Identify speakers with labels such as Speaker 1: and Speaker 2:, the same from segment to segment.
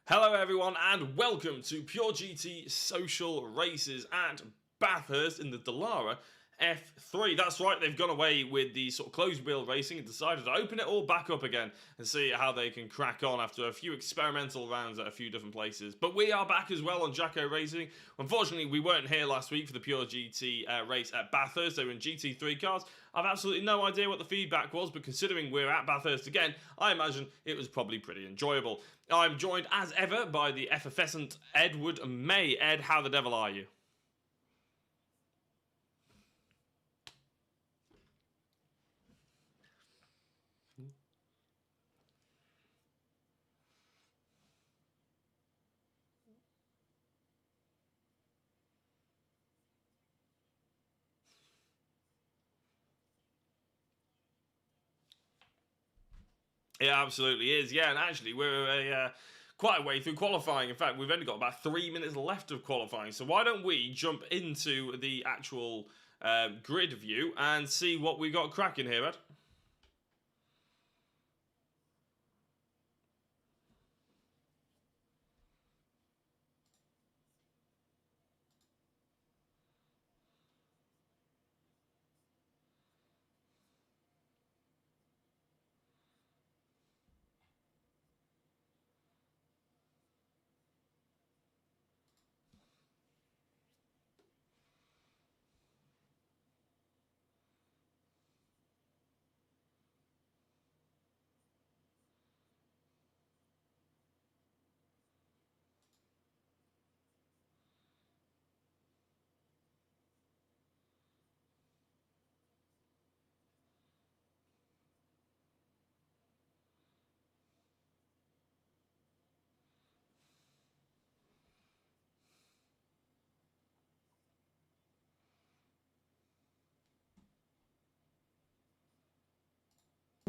Speaker 1: Hello everyone and welcome to Pure GT Social Races at Bathurst in the Dallara F3. That's right, they've gone away with the sort of closed wheel racing and decided to open it all back up again and see how they can crack on after a few experimental rounds at a few different places. But we are back as well on Jacko Racing. Unfortunately, we weren't here last week for the Pure GT race at Bathurst. They were in GT3 cars. I've absolutely no idea what the feedback was, but considering we're at Bathurst again, I imagine it was probably pretty enjoyable. I'm joined as ever by the effervescent Edward May. Ed, how the devil are you? It absolutely is, yeah, and actually we're quite a way through qualifying. In fact, we've only got about 3 minutes left of qualifying, so why don't we jump into the actual grid view and see what we got cracking here, Ed?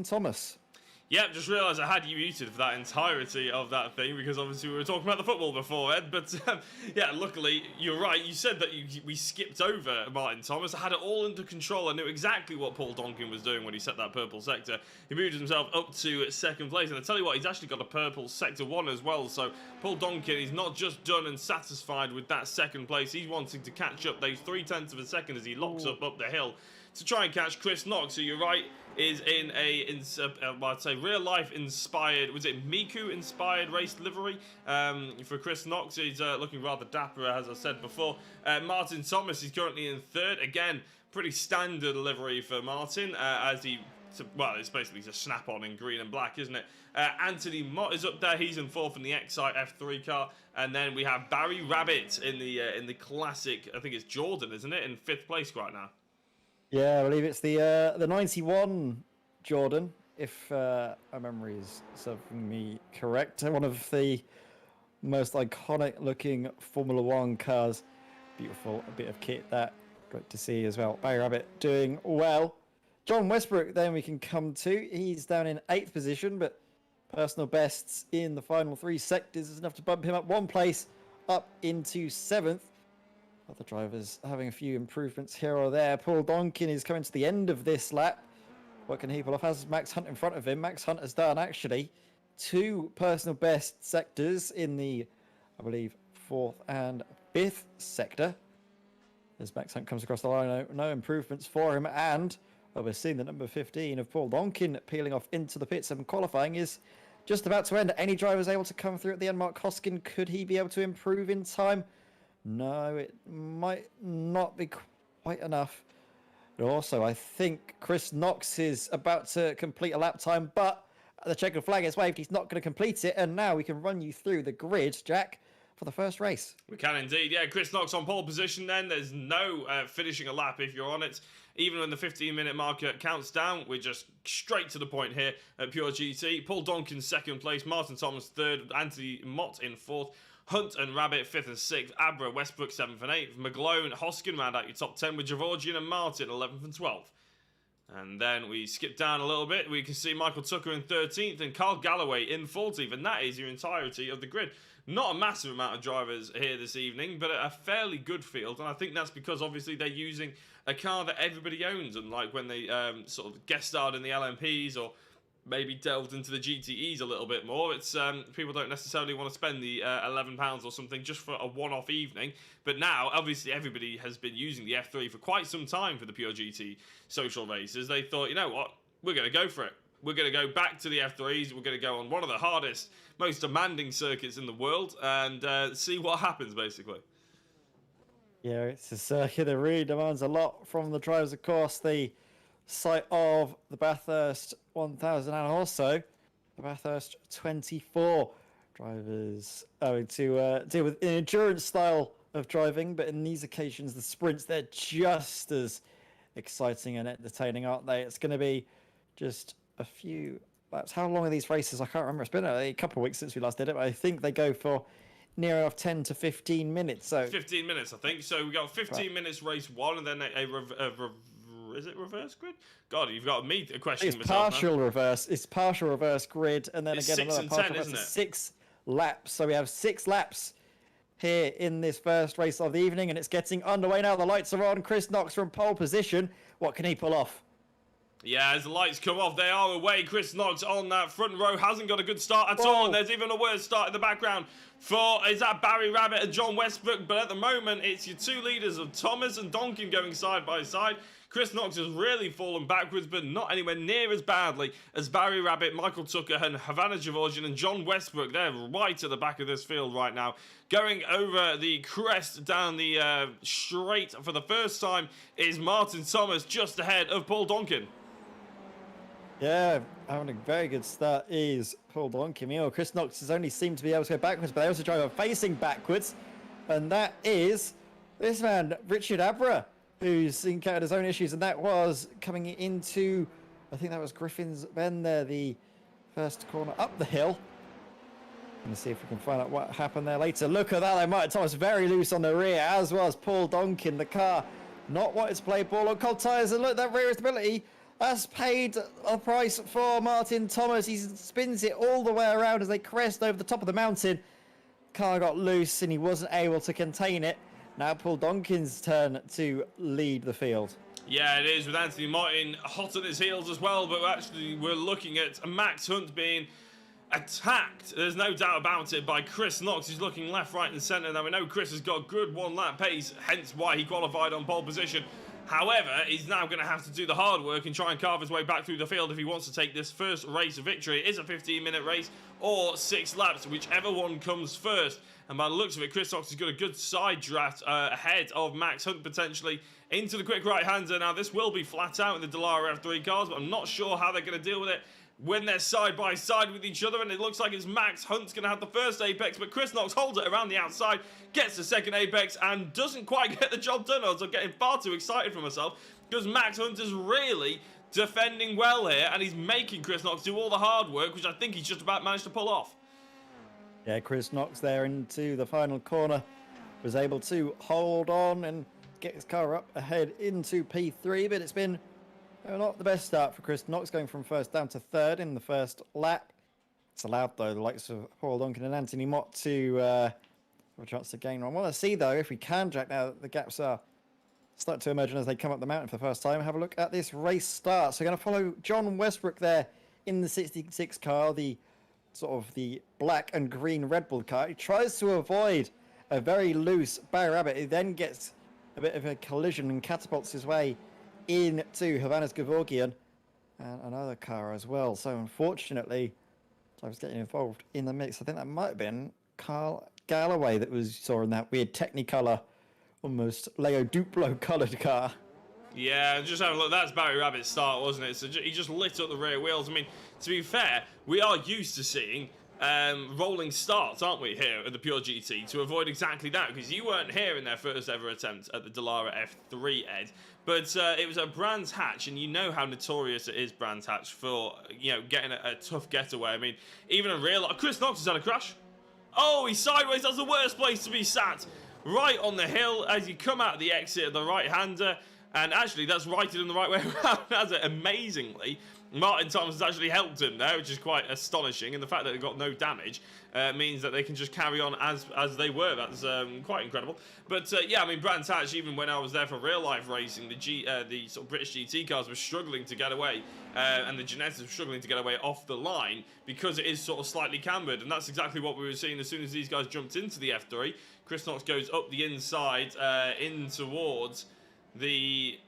Speaker 2: Thomas.
Speaker 1: Yep, just realised I had you muted for that entirety of that thing because obviously we were talking about the football before, Ed. But yeah, luckily you're right. You said that we skipped over Martin Thomas. I had it all under control. I knew exactly what Paul Donkin was doing when he set that purple sector. He moved himself up to second place, and I tell you what, he's actually got a purple sector 1 as well. So Paul Donkin is not just done and satisfied with that second place. He's wanting to catch up those 0.3 of a second as he locks up the hill to try and catch Chris Knox, who you're right is in well, I'd say real life inspired, was it Miku inspired race livery for Chris Knox. He's looking rather dapper, as I said before. Martin Thomas is currently in third. Again, pretty standard livery for Martin as he. Well, it's basically just snap-on in green and black, isn't it? Anthony Mott is up there. He's in fourth in the Excite F3 car, and then we have Barry Rabbit in the classic. I think it's Jordan, isn't it? In fifth place right now.
Speaker 2: Yeah, I believe it's the 91 Jordan, if my memory is serving me correct. One of the most iconic looking Formula One cars. Beautiful, a bit of kit that. Great to see as well. Barry Rabbit doing well. John Westbrook, then we can come to. He's down in 8th position, but personal bests in the final 3 sectors is enough to bump him up 1 place up into 7th. Other drivers having a few improvements here or there. Paul Donkin is coming to the end of this lap. What can he pull off? Has Max Hunt in front of him. Max Hunt has done, actually, 2 personal best sectors in the, I believe, 4th and 5th sector. As Max Hunt comes across the line, no improvements for him. And well, we're seeing the number 15 of Paul Donkin peeling off into the pits, and qualifying is just about to end. Any drivers able to come through at the end? Mark Hoskin, could he be able to improve in time? No, it might not be quite enough. But also, I think Chris Knox is about to complete a lap time, but the checkered flag is waved. He's not going to complete it, and now we can run you through the grid, Jack, for the first race.
Speaker 1: We can indeed, yeah. Chris Knox on pole position then. There's no finishing a lap if you're on it. Even when the 15-minute marker counts down, we're just straight to the point here at Pure GT. Paul Donkin second place, Martin Thomas third, Anthony Mott in fourth, Hunt and Rabbit 5th and 6th, Abra, Westbrook 7th and 8th, McGlone, Hoskin round out your top 10 with Gevorgian and Martin 11th and 12th. And then we skip down a little bit. We can see Michael Tucker in 13th and Carl Galloway in 14th. And that is your entirety of the grid. Not a massive amount of drivers here this evening, but a fairly good field. And I think that's because obviously they're using a car that everybody owns. And like when they sort of guest starred in the LMPs or maybe delved into the GTEs a little bit more. It's people don't necessarily want to spend the £11 or something just for a one-off evening. But now, obviously, everybody has been using the F3 for quite some time for the pure GT social races. They thought, you know what, we're going to go for it. We're going to go back to the F3s. We're going to go on one of the hardest, most demanding circuits in the world and see what happens, basically.
Speaker 2: Yeah, it's a circuit that really demands a lot from the drivers, of course. The site of the Bathurst 1000 and also the Bathurst 24 drivers owing to deal with an endurance style of driving, but in these occasions, the sprints, they're just as exciting and entertaining, aren't they? It's going to be just a few laps. How long are these races? I can't remember. It's been a couple of weeks since we last did it, but I think they go for near enough 10 to 15 minutes. So
Speaker 1: 15 minutes, I think. So we got 15 minutes race one, and then is it reverse grid? God, you've got me a question.
Speaker 2: It's partial reverse. It's partial reverse grid, and then
Speaker 1: it's
Speaker 2: again
Speaker 1: 6
Speaker 2: another
Speaker 1: and
Speaker 2: partial
Speaker 1: 10, isn't it?
Speaker 2: 6 laps. So we have 6 laps here in this first race of the evening, and it's getting underway now. The lights are on. Chris Knox from pole position. What can he pull off?
Speaker 1: Yeah, as the lights come off, they are away. Chris Knox on that front row hasn't got a good start at all. And there's even a worse start in the background is that Barry Rabbit and John Westbrook. But at the moment, it's your two leaders of Thomas and Donkin going side by side. Chris Knox has really fallen backwards, but not anywhere near as badly as Barry Rabbit, Michael Tucker, and Havana Gevorgian and John Westbrook. They're right at the back of this field right now. Going over the crest down the straight for the first time is Martin Thomas, just ahead of Paul Donkin.
Speaker 2: Yeah, having a very good start is Paul Donkin. Chris Knox has only seemed to be able to go backwards, but they also drive facing backwards. And that is this man, Richard Abra, who's encountered his own issues. And that was coming into, I think that was Griffin's Bend there, the first corner up the hill. Let's see if we can find out what happened there later. Look at that, Martin Thomas very loose on the rear, as was Paul Donkin. The car not wanted to play ball on cold tyres. And look, that rear stability has paid a price for Martin Thomas. He spins it all the way around as they crest over the top of the mountain. Car got loose and he wasn't able to contain it. Now Paul Donkin's turn to lead the field.
Speaker 1: Yeah, it is, with Anthony Martin hot on his heels as well, but actually we're looking at Max Hunt being attacked, there's no doubt about it, by Chris Knox. He's looking left, right and centre. Now we know Chris has got good one-lap pace, hence why he qualified on pole position. However, he's now going to have to do the hard work and try and carve his way back through the field if he wants to take this first race victory. It is a 15-minute race or 6 laps, whichever one comes first. And by the looks of it, Chris Knox has got a good side draft ahead of Max Hunt potentially into the quick right-hander. Now, this will be flat out in the Dallara F3 cars, but I'm not sure how they're going to deal with it when they're side by side with each other, and it looks like it's Max Hunt's going to have the first apex, but Chris Knox holds it around the outside, gets the second apex, and doesn't quite get the job done. I was getting far too excited for myself, because Max Hunt is really defending well here, and he's making Chris Knox do all the hard work, which I think he's just about managed to pull off.
Speaker 2: Yeah, Chris Knox there into the final corner was able to hold on and get his car up ahead into P3, but it's been not the best start for Chris Knox, going from first down to third in the first lap. It's allowed, though, the likes of Paul Donkin and Anthony Mott to have a chance to gain. I want to see, though, if we can, Jack, now that the gaps are starting to emerge as they come up the mountain for the first time. Have a look at this race start. So we're going to follow John Westbrook there in the 66 car, the sort of the black and green Red Bull car. He tries to avoid a very loose Barry Rabbit. He then gets a bit of a collision and catapults his way into Havana Gevorgian and another car as well. So unfortunately, I was getting involved in the mix. I think that might have been Carl Galloway that was saw in that weird Technicolor, almost Leo Duplo coloured car.
Speaker 1: Yeah, just having a look, that's Barry Rabbit's start, wasn't it? So he just lit up the rear wheels. I mean, to be fair, we are used to seeing rolling starts, aren't we, here at the Pure GT, to avoid exactly that, because you weren't here in their first ever attempt at the Dallara F3, Ed, but it was a Brands Hatch, and you know how notorious it is, Brands Hatch, for, you know, getting a tough getaway. I mean, even a real... Chris Knox has had a crash. Oh, he's sideways. That's the worst place to be sat. Right on the hill as you come out of the exit of the right-hander. And actually, that's righted him the right way around, has it? Amazingly, Martin Thomas has actually helped him there, which is quite astonishing. And the fact that they got no damage means that they can just carry on as they were. That's quite incredible. But yeah, I mean, Brands Hatch, even when I was there for real life racing, the sort of British GT cars were struggling to get away, and the Genetics were struggling to get away off the line because it is sort of slightly cambered. And that's exactly what we were seeing as soon as these guys jumped into the F3. Chris Knox goes up the inside in towards the...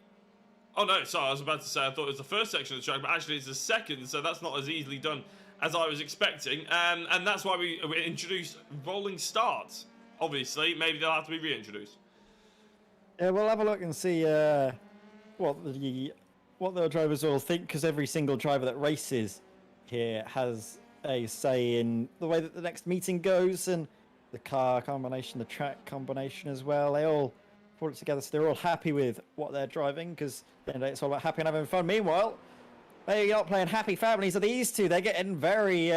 Speaker 1: Oh no, sorry, I was about to say I thought it was the first section of the track, but actually it's the second, so that's not as easily done as I was expecting. And that's why we introduced rolling starts. Obviously, maybe they'll have to be reintroduced.
Speaker 2: Yeah, we'll have a look and see what the drivers will think, because every single driver that races here has a say in the way that the next meeting goes, and the car combination, the track combination as well. They all put it together, so they're all happy with what they're driving, because it's all about happy and having fun. Meanwhile, they're not playing happy families of these two. They're getting very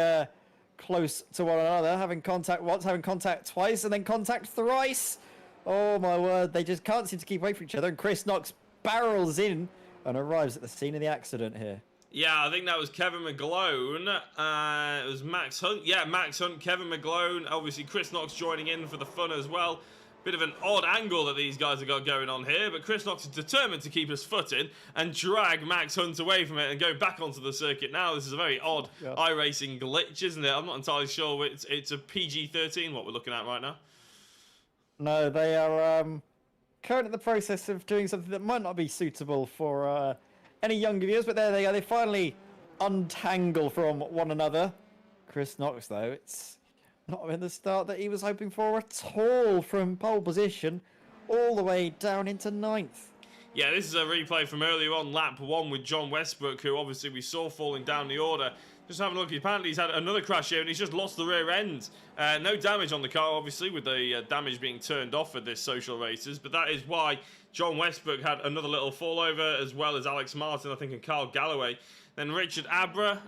Speaker 2: close to one another, having contact once, having contact twice, and then contact thrice. Oh my word, they just can't seem to keep away from each other, and Chris Knox barrels in and arrives at the scene of the accident here.
Speaker 1: Yeah, I think that was Kevin McGlone. It was Max Hunt. Yeah, Max Hunt, Kevin McGlone. Obviously, Chris Knox joining in for the fun as well. Bit of an odd angle that these guys have got going on here, but Chris Knox is determined to keep his foot in and drag Max Hunt away from it and go back onto the circuit now. This is a very odd iRacing glitch, isn't it? I'm not entirely sure. It's a PG-13, what we're looking at right now.
Speaker 2: No, they are currently in the process of doing something that might not be suitable for any younger viewers, but there they go. They finally untangle from one another. Chris Knox, though, it's not been the start that he was hoping for at all, from pole position all the way down into 9th.
Speaker 1: Yeah, this is a replay from earlier on, lap 1 with John Westbrook, who obviously we saw falling down the order. Just having a look, apparently he's had another crash here and he's just lost the rear end. No damage on the car, obviously, with the damage being turned off for this social races, but that is why John Westbrook had another little fallover, as well as Alex Martin, I think, and Carl Galloway. Then Richard Abra,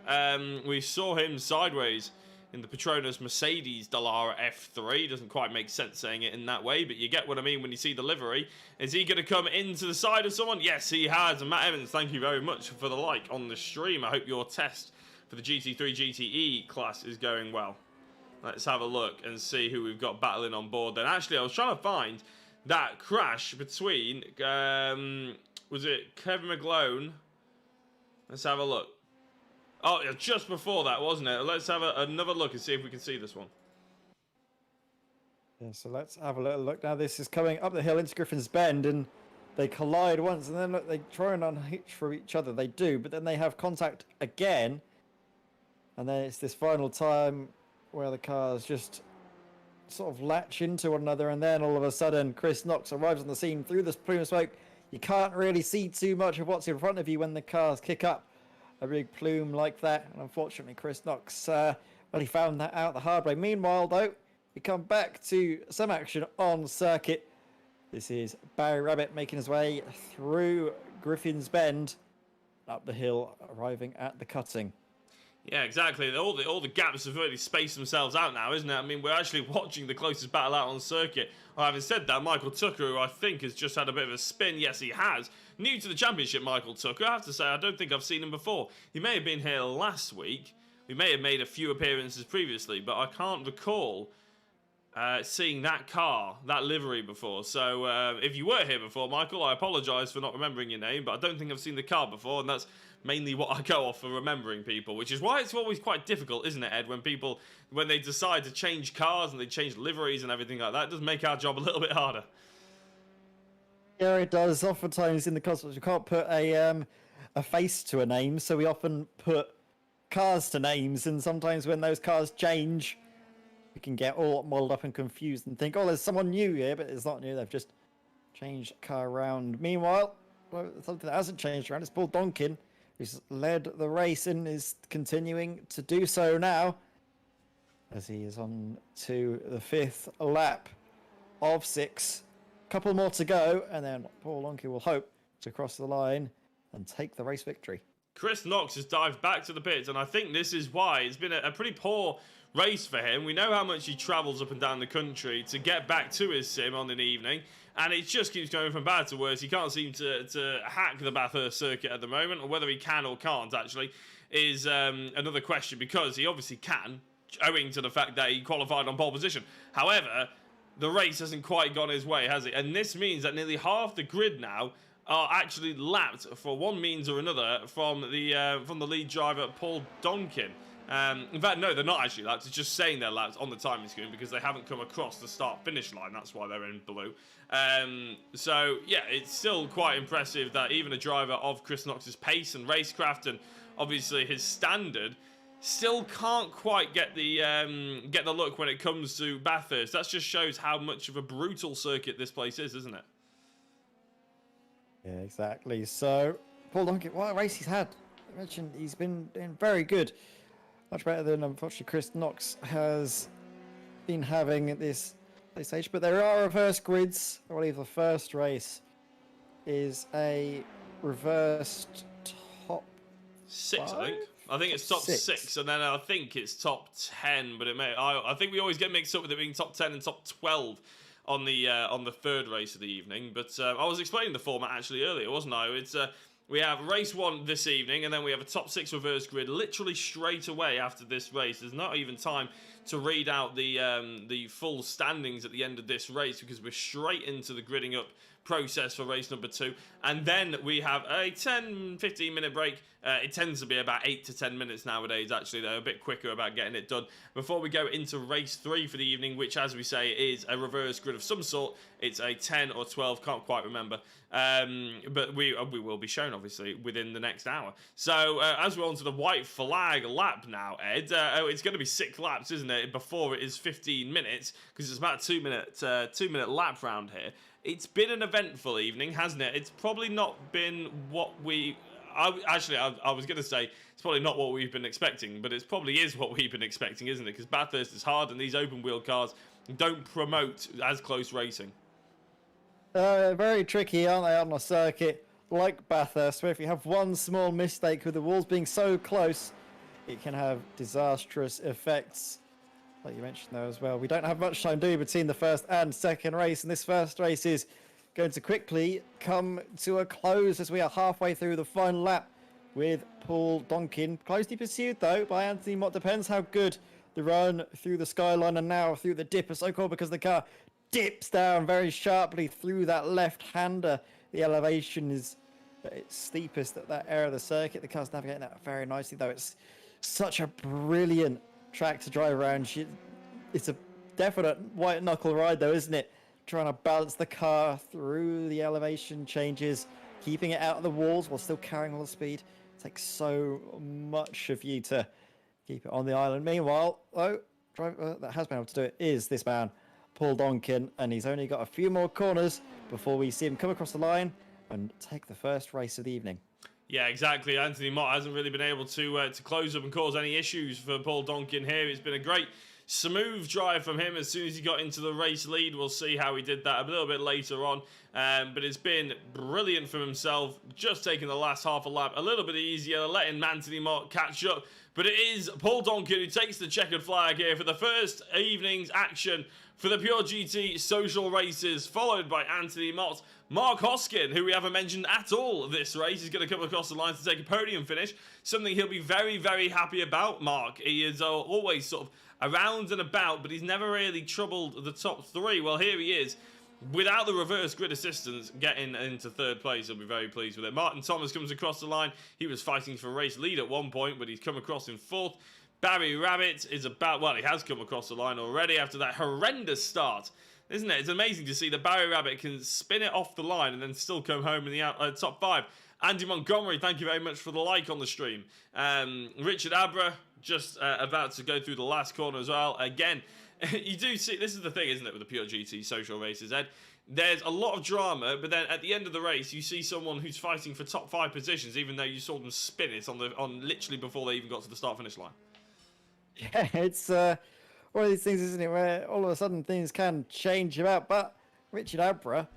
Speaker 1: we saw him sideways in the Petronas Mercedes Dallara F3. Doesn't quite make sense saying it in that way, but you get what I mean when you see the livery. Is he going to come into the side of someone? Yes, he has. And Matt Evans, thank you very much for the like on the stream. I hope your test for the GT3 GTE class is going well. Let's have a look and see who we've got battling on board then. Actually, I was trying to find that crash between, was it Kevin McGlone? Let's have a look. Oh, yeah, just before that, wasn't it? Let's have another look and see if we can see this one.
Speaker 2: Yeah, so let's have a little look. Now this is coming up the hill into Griffin's Bend, and they collide once, and then look, they try and unhitch from each other. They do, but then they have contact again. And then it's this final time where the cars just sort of latch into one another, and then all of a sudden Chris Knox arrives on the scene through this plume of smoke. You can't really see too much of what's in front of you when the cars kick up a big plume like that, and unfortunately Chris Knox he found that out the hard way. Meanwhile, though, we come back to some action on circuit. This is Barry Rabbit making his way through Griffin's Bend, up the hill, arriving at the cutting.
Speaker 1: Yeah, exactly. All the gaps have really spaced themselves out now, isn't it? I mean, we're actually watching the closest battle out on circuit. Having said that, Michael Tucker, who I think has just had a bit of a spin. Yes, he has. New to the championship, Michael Tucker. I have to say, I don't think I've seen him before. He may have been here last week. We may have made a few appearances previously, but I can't recall seeing that car, that livery before. So if you were here before, Michael, I apologise for not remembering your name, but I don't think I've seen the car before, and that's mainly what I go off for remembering people, which is why it's always quite difficult, isn't it, Ed, when they decide to change cars and they change liveries and everything like that. It does make our job a little bit harder.
Speaker 2: Yeah, it does. Oftentimes in the cosmos, you can't put a face to a name, so we often put cars to names, and sometimes when those cars change, we can get all muddled up and confused and think, oh, there's someone new here, but it's not new. They've just changed car around. Meanwhile, something that hasn't changed around is Paul Donkin, who's led the race and is continuing to do so now, as he is on to the 5th lap of 6. Couple more to go, and then Paul Donkin will hope to cross the line and take the race victory.
Speaker 1: Chris Knox has dived back to the pits, and I think this is why. It's been a pretty poor race for him. We know how much he travels up and down the country to get back to his sim on an evening, and it just keeps going from bad to worse. He can't seem to hack the Bathurst circuit at the moment, or whether he can or can't actually is another question, because he obviously can, owing to the fact that he qualified on pole position. However, the race hasn't quite gone his way, has it? And this means that nearly half the grid now are actually lapped for one means or another from the lead driver, Paul Donkin. In fact, no, they're not actually lapped. It's just saying they're lapped on the timing screen because they haven't come across the start-finish line. That's why they're in blue. So, yeah, it's still quite impressive that even a driver of Chris Knox's pace and racecraft and obviously his standard still can't quite get the look when it comes to Bathurst. That just shows how much of a brutal circuit this place is, isn't it?
Speaker 2: Yeah, exactly. So, Paul Donkin, what a race he's had. I mentioned he's been doing very good. Much better than, unfortunately, Chris Knox has been having at this stage. But there are reverse grids. I believe the first race is a reversed top
Speaker 1: 6,
Speaker 2: five?
Speaker 1: I think it's top 6, and then I think it's top 10. But I think we always get mixed up with it being top 10 and top 12 on the third race of the evening. But I was explaining the format actually earlier, wasn't I? It's we have race 1 this evening, and then we have a top 6 reverse grid literally straight away after this race. There's not even time to read out the full standings at the end of this race because we're straight into the gridding up process for race number 2, and then we have a 10-15 minute break. It tends to be about 8 to 10 minutes nowadays. Actually, they're a bit quicker about getting it done before we go into race 3 for the evening, which, as we say, is a reverse grid of some sort. It's a 10 or 12, can't quite remember, but we will be shown obviously within the next hour. So as we're on to the white flag lap now, Ed, it's going to be 6 laps, isn't it, before it is 15 minutes, because it's about a 2 minute lap round here. It's been an eventful evening, hasn't it? It's probably not been what we... I was going to say it's probably not what we've been expecting, but it probably is what we've been expecting, isn't it? Because Bathurst is hard, and these open-wheel cars don't promote as close racing.
Speaker 2: Very tricky, aren't they, on a circuit like Bathurst, where if you have one small mistake with the walls being so close, it can have disastrous effects. Like you mentioned though as well, we don't have much time, do we, between the first and second race, and this first race is going to quickly come to a close as we are halfway through the final lap with Paul Donkin. Closely pursued though by Anthony Mott. Depends how good the run through the skyline and now through the dip is so called because the car dips down very sharply through that left-hander. The elevation is at its steepest at that area of the circuit. The car's navigating that very nicely though. It's such a brilliant track to drive around. It's a definite white knuckle ride though, isn't it? Trying to balance the car through the elevation changes, keeping it out of the walls while still carrying all the speed. It takes so much of you to keep it on the island. Meanwhile, though, driver that has been able to do it is this man, Paul Donkin, and he's only got a few more corners before we see him come across the line and take the first race of the evening.
Speaker 1: Yeah, exactly. Anthony Mott hasn't really been able to close up and cause any issues for Paul Donkin here. It's been a great smooth drive from him as soon as he got into the race lead. We'll see how he did that a little bit later on. But it's been brilliant from himself, just taking the last half a lap a little bit easier, letting Anthony Mott catch up. But it is Paul Donkin who takes the checkered flag here for the first evening's action for the Pure GT social races, followed by Anthony Mott. Mark Hoskin, who we haven't mentioned at all this race, is going to come across the line to take a podium finish, something he'll be very, very happy about, Mark. He is always sort of around and about, but he's never really troubled the top 3. Well, here he is. Without the reverse grid assistance, getting into 3rd place, he'll be very pleased with it. Martin Thomas comes across the line. He was fighting for race lead at one point, but he's come across in 4th. Barry Rabbit is he has come across the line already after that horrendous start. Isn't it? It's amazing to see that Barry Rabbit can spin it off the line and then still come home in the top 5. Andy Montgomery, thank you very much for the like on the stream. Richard Abra, just about to go through the last corner as well. Again, you do see, this is the thing, isn't it, with the Pure GT social races, Ed? There's a lot of drama, but then at the end of the race, you see someone who's fighting for top 5 positions, even though you saw them spin it on literally before they even got to the start-finish line.
Speaker 2: Yeah, it's one of these things, isn't it, where all of a sudden things can change about. But Richard Abra,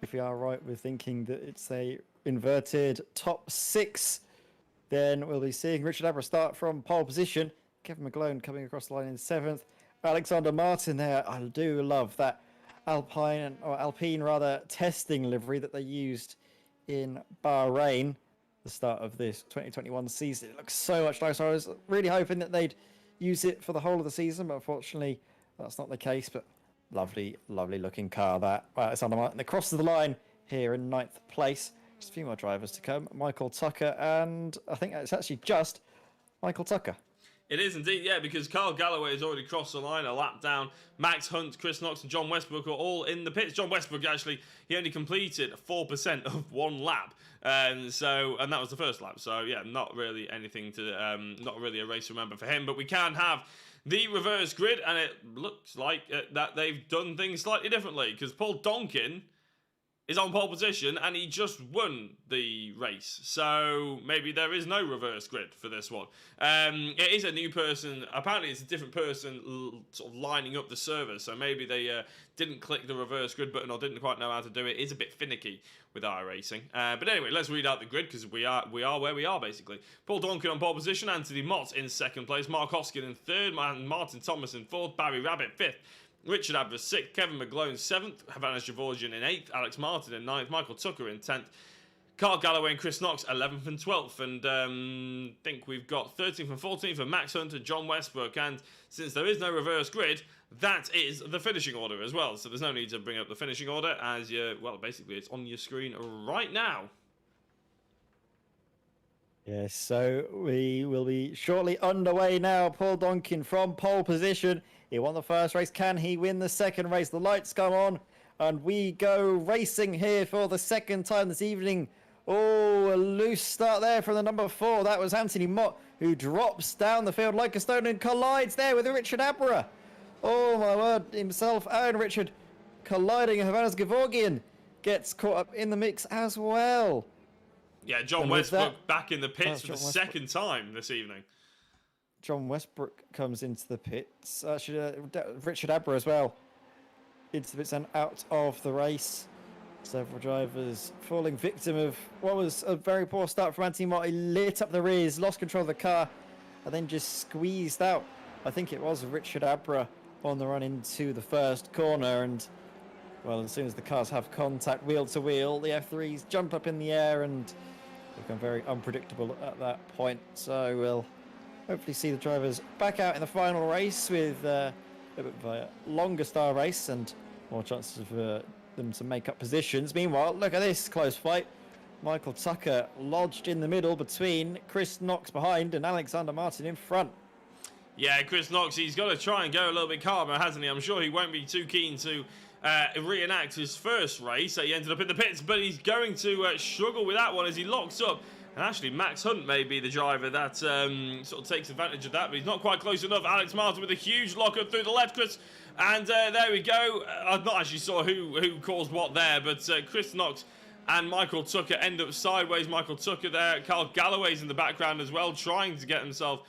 Speaker 2: if we are right with thinking that it's a inverted top 6, then we'll be seeing Richard Abra start from pole position, Kevin McGlone coming across the line in 7th. Alexander Martin there. I do love that Alpine testing livery that they used in Bahrain, the start of this 2021 season. It looks so much nicer. I was really hoping that they'd use it for the whole of the season, but unfortunately that's not the case. But lovely, lovely looking car that. Alexander Martin across the line here in 9th place. Just a few more drivers to come. Michael Tucker, and I think it's actually just Michael Tucker.
Speaker 1: It is indeed, yeah, because Carl Galloway has already crossed the line, a lap down. Max Hunt, Chris Knox and John Westbrook are all in the pits. John Westbrook, actually, he only completed 4% of one lap. And that was the first lap. So, yeah, not really anything to, not really a race to remember for him. But we can have the reverse grid, and it looks like that they've done things slightly differently, because Paul Donkin is on pole position and he just won the race. So maybe there is no reverse grid for this one. It is a new person. Apparently it's a different person sort of lining up the server. So maybe they didn't click the reverse grid button or didn't quite know how to do it. It's a bit finicky with iRacing. But anyway, let's read out the grid because we are where we are basically. Paul Donkin on pole position. Anthony Mott in 2nd place. Mark Hoskin in 3rd. Martin Thomas in 4th. Barry Rabbit 5th. Richard Abra 6th, Kevin McGlone 7th, Havana Gevorgian in 8th, Alex Martin in 9th, Michael Tucker in 10th, Carl Galloway and Chris Knox 11th and 12th, and think we've got 13th and 14th for Max Hunt and John Westbrook, and since there is no reverse grid, that is the finishing order as well, so there's no need to bring up the finishing order as basically it's on your screen right now.
Speaker 2: Yes, so we will be shortly underway now. Paul Donkin from pole position. He won the first race. Can he win the second race? The lights come on and we go racing here for the second time this evening. Oh, a loose start there from the number 4. That was Anthony Mott, who drops down the field like a stone and collides there with Richard Abra. Oh my word, himself and Richard colliding. Havana's Gevorgian gets caught up in the mix as well.
Speaker 1: Yeah, John Westbrook back in the pits for the second time this evening.
Speaker 2: John Westbrook comes into the pits. Richard Abra as well into the pits and out of the race. Several drivers falling victim of what was a very poor start from Anthony Mott. He lit up the rears, lost control of the car, and then just squeezed out. I think it was Richard Abra on the run into the first corner. And, well, as soon as the cars have contact wheel to wheel, the F3s jump up in the air and become very unpredictable at that point. So we'll hopefully see the drivers back out in the final race with a bit of a longer star race and more chances for them to make up positions. Meanwhile, look at this close fight. Michael Tucker lodged in the middle between Chris Knox behind and Alexander Martin in front.
Speaker 1: Yeah, Chris Knox, he's got to try and go a little bit calmer, hasn't he? I'm sure he won't be too keen to reenact his first race. He ended up in the pits, but he's going to struggle with that one as he locks up. And actually, Max Hunt may be the driver that sort of takes advantage of that, but he's not quite close enough. Alex Martin with a huge lockup through the left, Chris. And there we go. I've not actually saw who caused what there, but Chris Knox and Michael Tucker end up sideways. Michael Tucker there. Carl Galloway's in the background as well, trying to get himself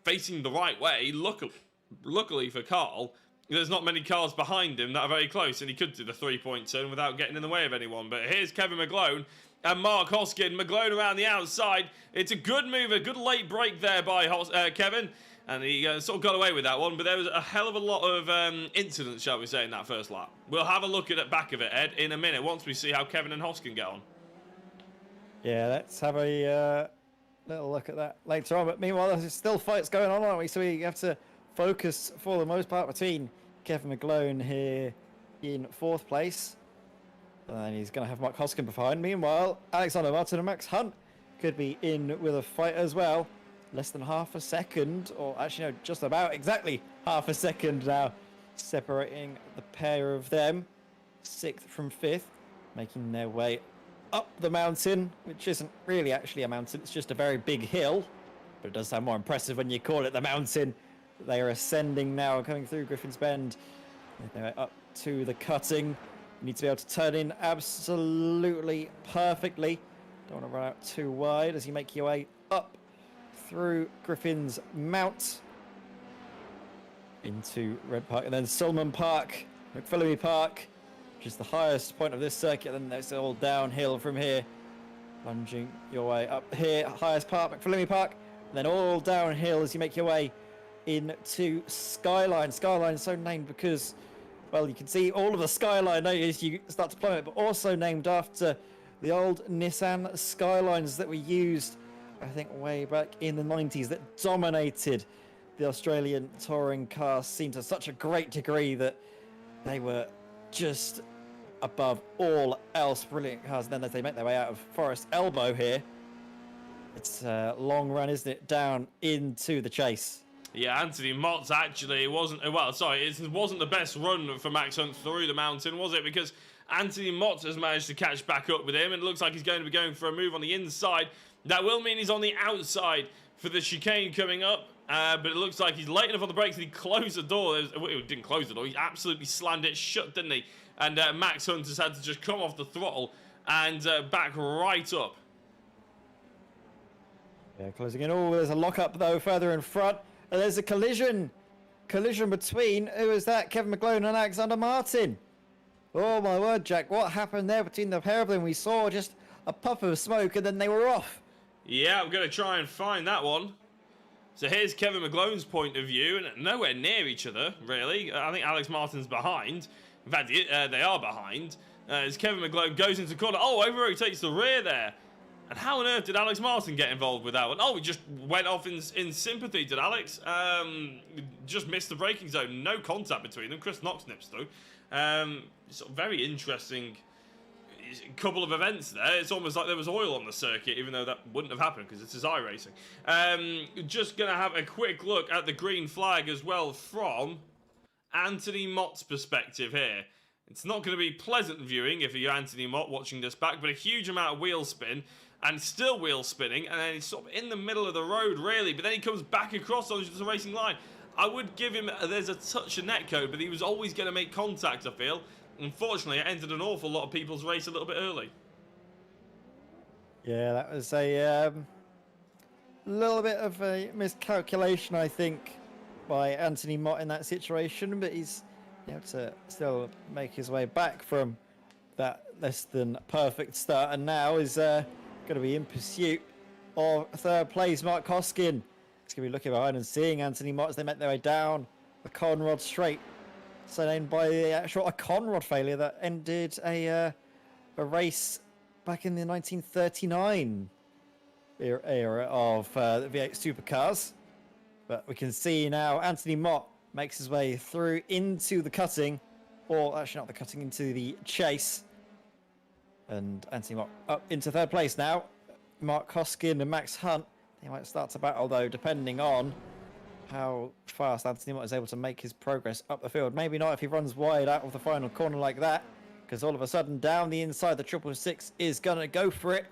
Speaker 1: facing the right way. Luckily for Carl, there's not many cars behind him that are very close, and he could do the three-point turn without getting in the way of anyone. But here's Kevin McGlone and Mark Hoskin. McGlone around the outside. It's a good move, a good late break there by Kevin, and he sort of got away with that one. But there was a hell of a lot of incidents, shall we say, in that first lap. We'll have a look at the back of it, Ed, in a minute, once we see how Kevin and Hoskin get on.
Speaker 2: Yeah, let's have a little look at that later on. But meanwhile, there's still fights going on, aren't we? So we have to focus for the most part between Kevin McGlone here in 4th place. And he's going to have Mark Hoskin behind. Meanwhile, Alexander Martin and Max Hunt could be in with a fight as well. Less than half a second, or actually no, just about exactly half a second now, separating the pair of them. 6th from 5th, making their way up the mountain, which isn't really actually a mountain, it's just a very big hill. But it does sound more impressive when you call it the mountain. They are ascending now, coming through Griffin's Bend. They're up to the cutting. You need to be able to turn in absolutely perfectly. Don't want to run out too wide as you make your way up through Griffin's Mount into Red Park and then Sulman Park, McPhillamy Park, which is the highest point of this circuit. Then it's all downhill from here, plunging your way up here, highest part, McPhillamy Park, and then all downhill as you make your way into Skyline. Skyline is so named because, well, you can see all of the Skyline as you start to plummet, but also named after the old Nissan Skylines that we used, I think, way back in the 90s that dominated the Australian touring car scene to such a great degree that they were just above all else. Brilliant cars. And then as they make their way out of Forest Elbow here, it's a long run, isn't it, down into the chase.
Speaker 1: Yeah, Anthony Mott's actually, it wasn't the best run for Max Hunt through the mountain, was it? Because Anthony Mott has managed to catch back up with him, and it looks like he's going to be going for a move on the inside. That will mean he's on the outside for the chicane coming up, but it looks like he's late enough on the brakes that he closed the door. He didn't close the door, he absolutely slammed it shut, didn't he? And Max Hunt has had to just come off the throttle and back right up.
Speaker 2: Yeah, closing in. Oh, there's a lock-up, though, further in front. And there's a collision. Collision between, who is that? Kevin McGlone and Alexander Martin. Oh, my word, Jack. What happened there between the pair of them? We saw just a puff of smoke, and then they were off.
Speaker 1: Yeah, I'm going to try and find that one. So here's Kevin McGlone's point of view, and nowhere near each other, really. I think Alex Martin's behind. In fact, they are behind. As Kevin McGlone goes into the corner. Oh, over-rotates the rear there. And how on earth did Alex Martin get involved with that one? Oh, he just went off in sympathy, did Alex? Just missed the braking zone. No contact between them. Chris Knox nips through. Sort of very interesting couple of events there. It's almost like there was oil on the circuit, even though that wouldn't have happened because it's iRacing. Just going to have a quick look at the green flag as well from Anthony Mott's perspective here. It's not going to be pleasant viewing if you're Anthony Mott watching this back, but a huge amount of wheel spin. And still wheel spinning, and then he's sort of in the middle of the road, really. But then he comes back across onto the racing line. I would give him, there's a touch of netcode, but he was always going to make contact, I feel. Unfortunately, it ended an awful lot of people's race a little bit early.
Speaker 2: Yeah, that was a little bit of a miscalculation, I think, by Anthony Mott in that situation. But he's able to still make his way back from that less than perfect start. And now is going to be in pursuit of third place. Mark Hoskin is going to be looking behind and seeing Anthony Mott as they make their way down the Conrod Straight. So named by the actual Conrod failure that ended a race back in the 1939 era of the V8 supercars. But we can see now Anthony Mott makes his way through into the cutting, or actually not the cutting, into the chase. And Anthony Mott up into third place now. Mark Hoskin and Max Hunt, they might start to battle, though, depending on how fast Anthony Mott is able to make his progress up the field. Maybe not if he runs wide out of the final corner like that, because all of a sudden down the inside the 666 is going to go for it,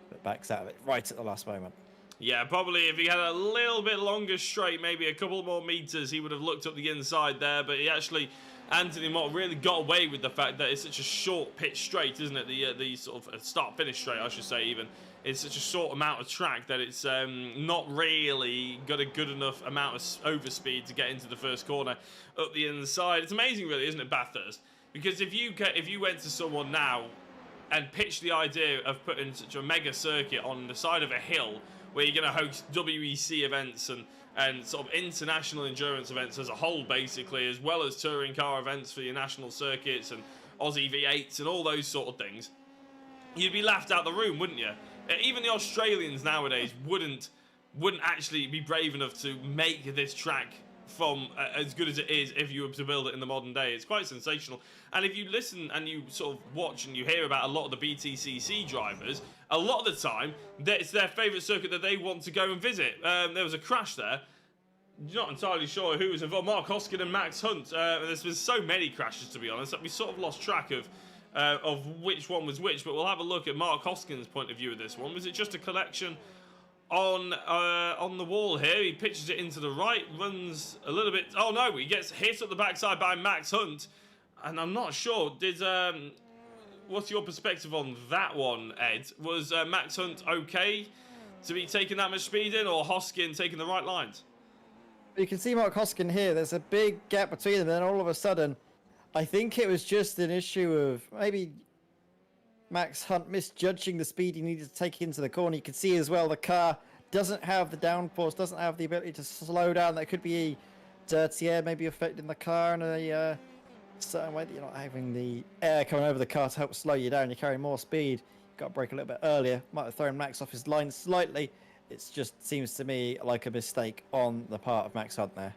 Speaker 2: but backs out of it right at the last moment.
Speaker 1: Yeah, probably if he had a little bit longer straight, maybe a couple more meters, he would have looked up the inside there, but he actually... Anthony Mott really got away with the fact that it's such a short pitch straight, isn't it? The sort of start-finish straight, I should say, even. It's such a short amount of track that it's not really got a good enough amount of overspeed to get into the first corner up the inside. It's amazing, really, isn't it, Bathurst? Because if you went to someone now and pitched the idea of putting such a mega circuit on the side of a hill where you're going to host WEC events and sort of international endurance events as a whole, basically, as well as touring car events for your national circuits and Aussie V8s and all those sort of things, you'd be laughed out the room, wouldn't you? Even the Australians nowadays wouldn't actually be brave enough to make this track from as good as it is if you were to build it in the modern day. It's quite sensational. And if you listen and you sort of watch and you hear about a lot of the BTCC drivers, a lot of the time, it's their favourite circuit that they want to go and visit. There was a crash there. Not entirely sure who was involved. Mark Hoskin and Max Hunt. There's been so many crashes, to be honest, that we sort of lost track of which one was which. But we'll have a look at Mark Hoskin's point of view of this one. Was it just a collection on the wall here? He pitches it into the right, runs a little bit. Oh no, he gets hit at the backside by Max Hunt, and I'm not sure. What's your perspective on that one, Ed? Was Max Hunt okay to be taking that much speed in, or Hoskin taking the right lines?
Speaker 2: You can see Mark Hoskin here. There's a big gap between them, and then all of a sudden, I think it was just an issue of maybe Max Hunt misjudging the speed he needed to take into the corner. You can see as well the car doesn't have the downforce, doesn't have the ability to slow down. That could be dirty air maybe affecting the car in a certain way that you're not having the air coming over the car to help slow you down. You're carrying more speed. You've got to brake a little bit earlier. Might have thrown Max off his line slightly. It just seems to me like a mistake on the part of Max Hunt there.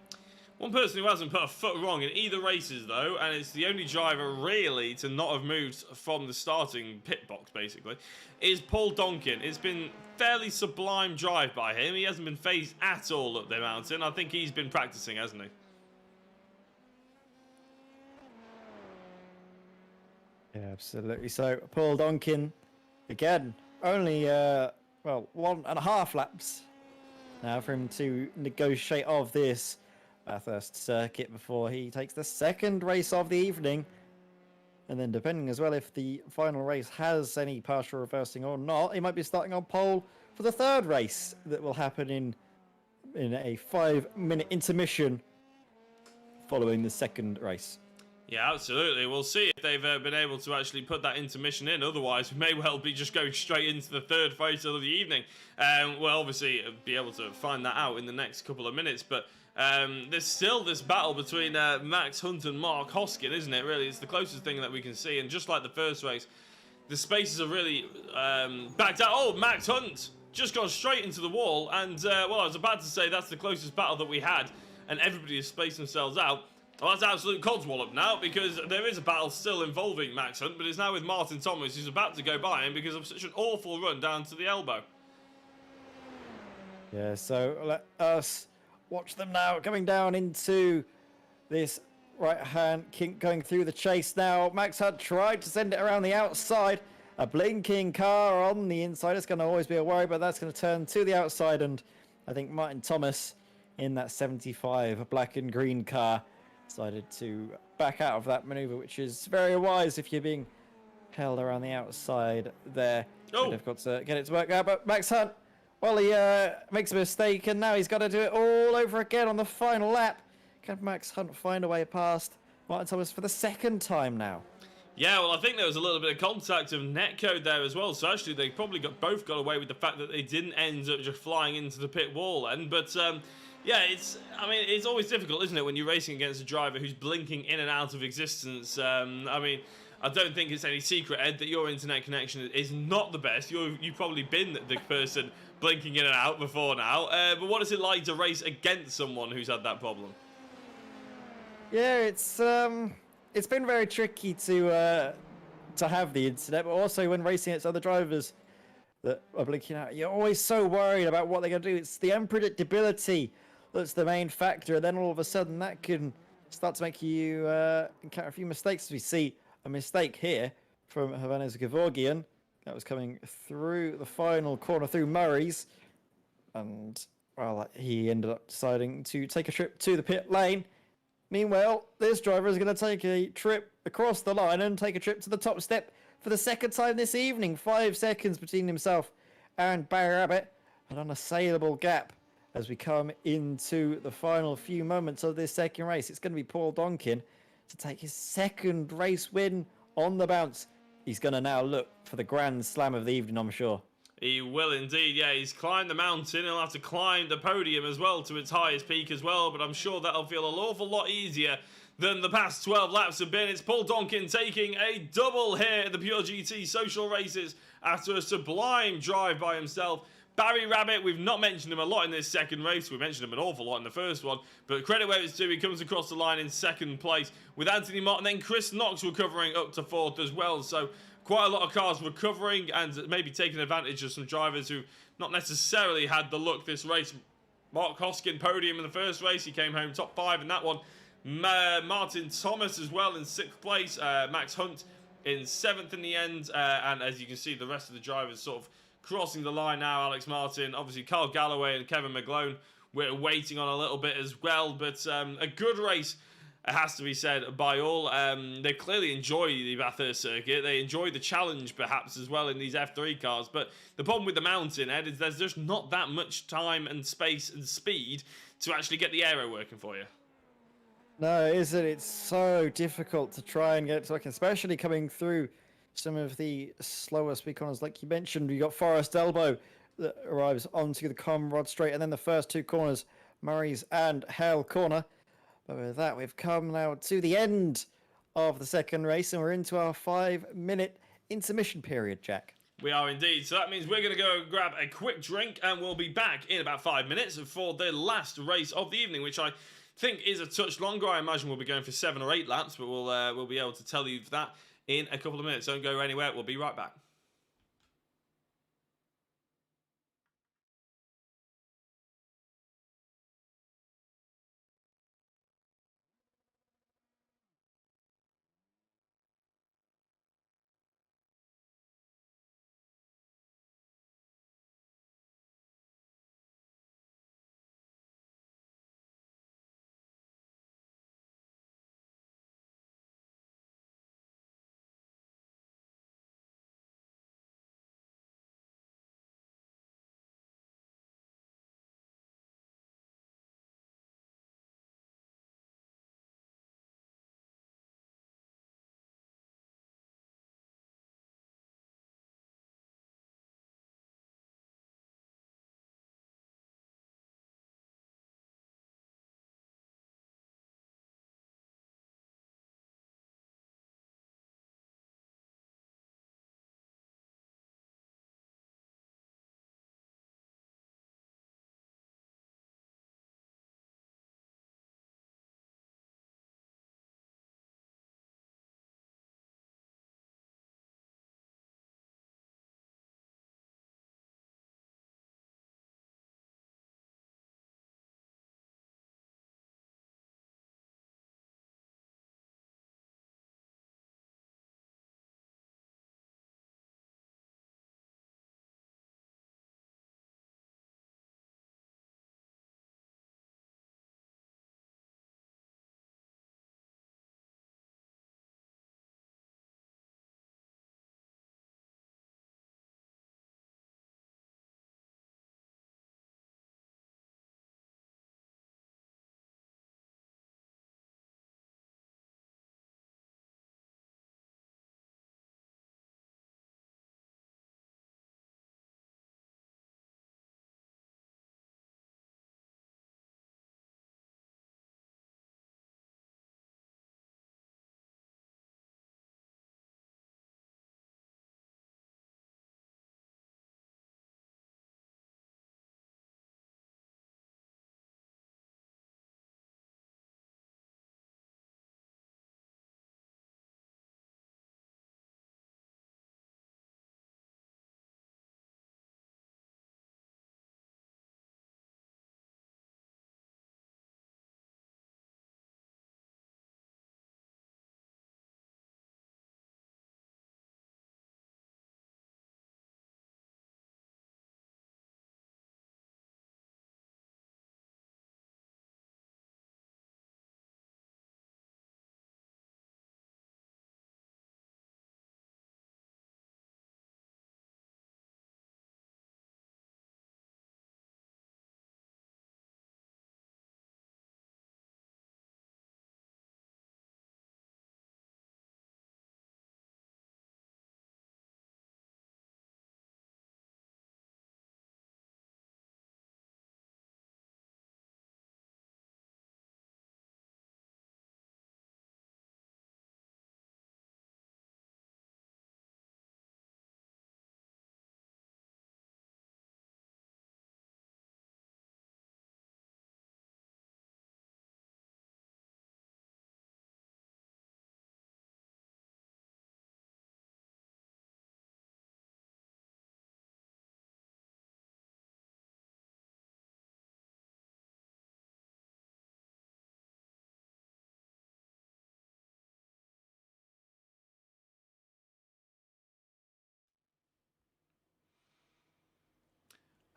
Speaker 1: One person who hasn't put a foot wrong in either races, though, and it's the only driver really to not have moved from the starting pit box, basically, is Paul Donkin. It's been fairly sublime drive by him. He hasn't been phased at all up the mountain. I think he's been practicing, hasn't he?
Speaker 2: Yeah, absolutely. So Paul Donkin, again, only 1.5 laps now for him to negotiate of this Bathurst circuit before he takes the second race of the evening. And then depending as well if the final race has any partial reversing or not, he might be starting on pole for the third race that will happen in a 5-minute intermission following the second race.
Speaker 1: Yeah, absolutely. We'll see if they've been able to actually put that intermission in. Otherwise, we may well be just going straight into the third race of the evening. We'll obviously be able to find that out in the next couple of minutes. But there's still this battle between Max Hunt and Mark Hoskin, isn't it? Really, it's the closest thing that we can see. And just like the first race, the spaces are really backed out. Oh, Max Hunt just gone straight into the wall. And, well, I was about to say that's the closest battle that we had. And everybody has spaced themselves out. Well, that's absolute codswallop now, because there is a battle still involving Max Hunt, but it's now with Martin Thomas, who's about to go by him because of such an awful run down to the elbow.
Speaker 2: Yeah, so let us watch them now coming down into this right-hand kink going through the chase now. Max Hunt tried to send it around the outside. A blinking car on the inside. It's going to always be a worry, but that's going to turn to the outside, and I think Martin Thomas in that 75 black and green car decided to back out of that maneuver, which is very wise if you're being held around the outside there.
Speaker 1: Oh.
Speaker 2: Difficult to get it to work out, but Max Hunt, well, he makes a mistake, and now he's got to do it all over again on the final lap. Can Max Hunt find a way past Martin Thomas for the second time now?
Speaker 1: Yeah, well, I think there was a little bit of contact of netcode there as well, so actually they probably both got away with the fact that they didn't end up just flying into the pit wall then, but yeah, it's always difficult, isn't it, when you're racing against a driver who's blinking in and out of existence. I don't think it's any secret, Ed, that your internet connection is not the best. You've probably been the person blinking in and out before now. But what is it like to race against someone who's had that problem?
Speaker 2: Yeah, it's been very tricky to have the internet, but also when racing against other drivers that are blinking out, you're always so worried about what they're going to do. It's the unpredictability that's the main factor, and then all of a sudden that can start to make you encounter a few mistakes. We see a mistake here from Havanes Gevorgian that was coming through the final corner through Murray's, and well, he ended up deciding to take a trip to the pit lane. Meanwhile, this driver is going to take a trip across the line and take a trip to the top step for the second time this evening. 5 seconds between himself and Barry Rabbit, an unassailable gap as we come into the final few moments of this second race. It's going to be Paul Donkin to take his second race win on the bounce. He's going to now look for the grand slam of the evening, I'm sure.
Speaker 1: He will indeed, yeah. He's climbed the mountain. He'll have to climb the podium as well to its highest peak as well, but I'm sure that'll feel an awful lot easier than the past 12 laps have been. It's Paul Donkin taking a double here at the Pure GT social races after a sublime drive by himself. Barry Rabbit, we've not mentioned him a lot in this second race. We mentioned him an awful lot in the first one, but credit where it's due, he comes across the line in second place with Anthony Mott, and then Chris Knox recovering up to fourth as well. So quite a lot of cars recovering and maybe taking advantage of some drivers who not necessarily had the luck this race. Mark Hoskin podium in the first race. He came home top 5 in that one. Martin Thomas as well in 6th place. Max Hunt in 7th in the end. And as you can see, the rest of the drivers sort of crossing the line now. Alex Martin, obviously Carl Galloway and Kevin McGlone we're waiting on a little bit as well. But a good race, it has to be said, by all. They clearly enjoy the Bathurst circuit. They enjoy the challenge, perhaps, as well in these F3 cars. But the problem with the mountain, Ed, is there's just not that much time and space and speed to actually get the aero working for you.
Speaker 2: No, isn't it? It's so difficult to try and get it to work, especially coming through some of the slower speed corners. Like you mentioned, you got Forest Elbow that arrives onto the Comrade Straight, and then the first two corners, Murray's and Hale Corner. But with that, we've come now to the end of the second race, and we're into our 5-minute intermission period, Jack.
Speaker 1: We are indeed. So that means we're going to go grab a quick drink, and we'll be back in about 5 minutes for the last race of the evening, which I think is a touch longer. I imagine we'll be going for 7 or 8 laps, but we'll be able to tell you that in a couple of minutes. Don't go anywhere. We'll be right back.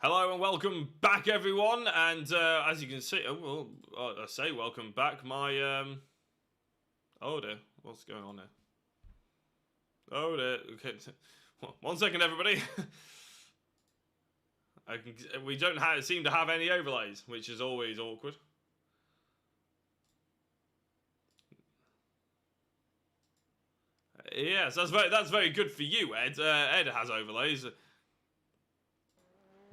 Speaker 1: Hello and welcome back, everyone. And as you can see, I say welcome back. Oh dear, what's going on here? Oh dear. Okay, 1 second, everybody. We don't seem to have any overlays, which is always awkward. Yes, that's very good for you, Ed. Ed has overlays.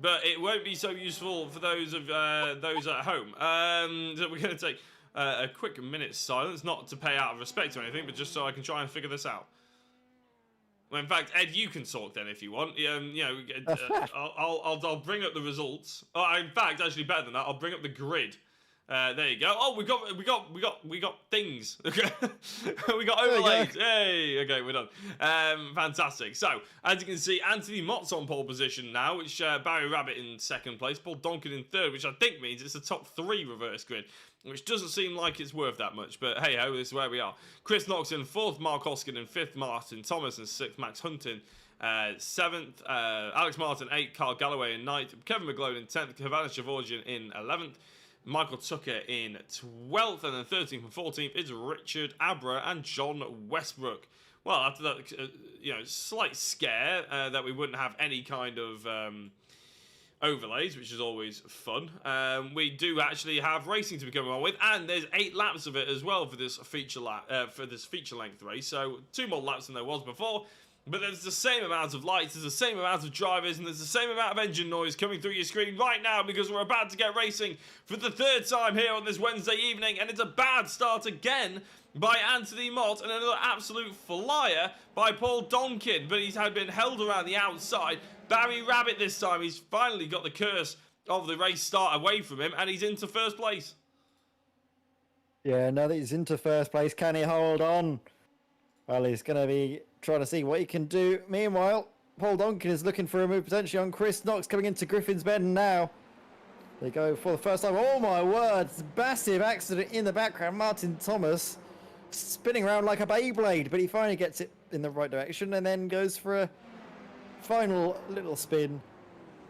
Speaker 1: but it won't be so useful for those at home. So we're going to take a quick minute's silence, not to pay out of respect or anything, but just so I can try and figure this out. Well, in fact, Ed, you can talk then if you want. I'll bring up the results. Oh, in fact, actually better than that, I'll bring up the grid. There you go. Oh, we got things. We got overlays. Hey, okay, we're done. Fantastic. So, as you can see, Anthony Mott's on pole position now, which Barry Rabbit in second place, Paul Donkin in third, which I think means it's a top 3 reverse grid, which doesn't seem like it's worth that much, but hey ho, this is where we are. Chris Knox in 4th, Mark Hoskin in 5th, Martin Thomas in 6th, Max Hunton 7th, Alex Martin 8th, Carl Galloway in 9th, Kevin McGlone in 10th, Havana Chavogian in 11th, Michael Tucker in 12th, and then 13th and 14th is Richard Abra and John Westbrook. Well, after that, slight scare that we wouldn't have any kind of overlays, which is always fun. We do actually have racing to be coming on with, and there's 8 laps of it as well for this feature length race. So 2 more laps than there was before. But there's the same amount of lights, there's the same amount of drivers, and there's the same amount of engine noise coming through your screen right now because we're about to get racing for the 3rd time here on this Wednesday evening, and it's a bad start again by Anthony Mott and another absolute flyer by Paul Donkin, but he's had been held around the outside. Barry Rabbit this time, he's finally got the curse of the race start away from him, and he's into 1st place.
Speaker 2: Yeah, now that he's into 1st place, can he hold on? Well, he's going to be trying to see what he can do. Meanwhile, Paul Donkin is looking for a move potentially on Chris Knox coming into Griffin's Bend now. They go for the first time. Oh my words, massive accident in the background. Martin Thomas spinning around like a Beyblade, but he finally gets it in the right direction and then goes for a final little spin.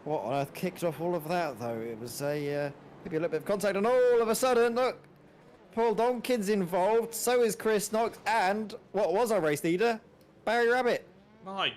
Speaker 2: What on earth kicked off all of that though? It was maybe a little bit of contact, and all of a sudden, look, Paul Donkin's involved, so is Chris Knox, and what was our race leader? Barry Rabbit.
Speaker 1: My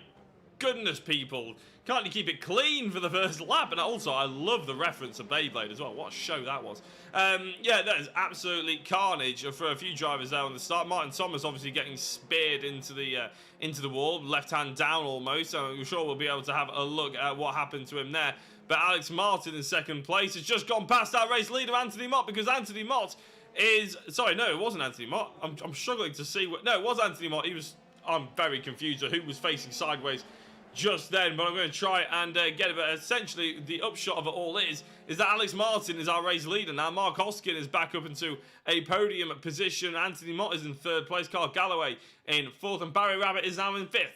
Speaker 1: goodness, people. Can't you keep it clean for the first lap? And also, I love the reference to Beyblade as well. What a show that was. Yeah, that is absolutely carnage for a few drivers there on the start. Martin Thomas obviously getting speared into the wall, left hand down almost. So I'm sure we'll be able to have a look at what happened to him there. But Alex Martin in 2nd place has just gone past our race leader, Anthony Mott, because Anthony Mott is... Sorry, no, it wasn't Anthony Mott. I'm struggling to see what... No, it was Anthony Mott. I'm very confused at who was facing sideways just then, but I'm going to try and get it. But essentially, the upshot of it all is that Alex Martin is our race leader now. Mark Hoskin is back up into a podium position. Anthony Mott is in 3rd place. Carl Galloway in 4th, and Barry Rabbit is now in 5th.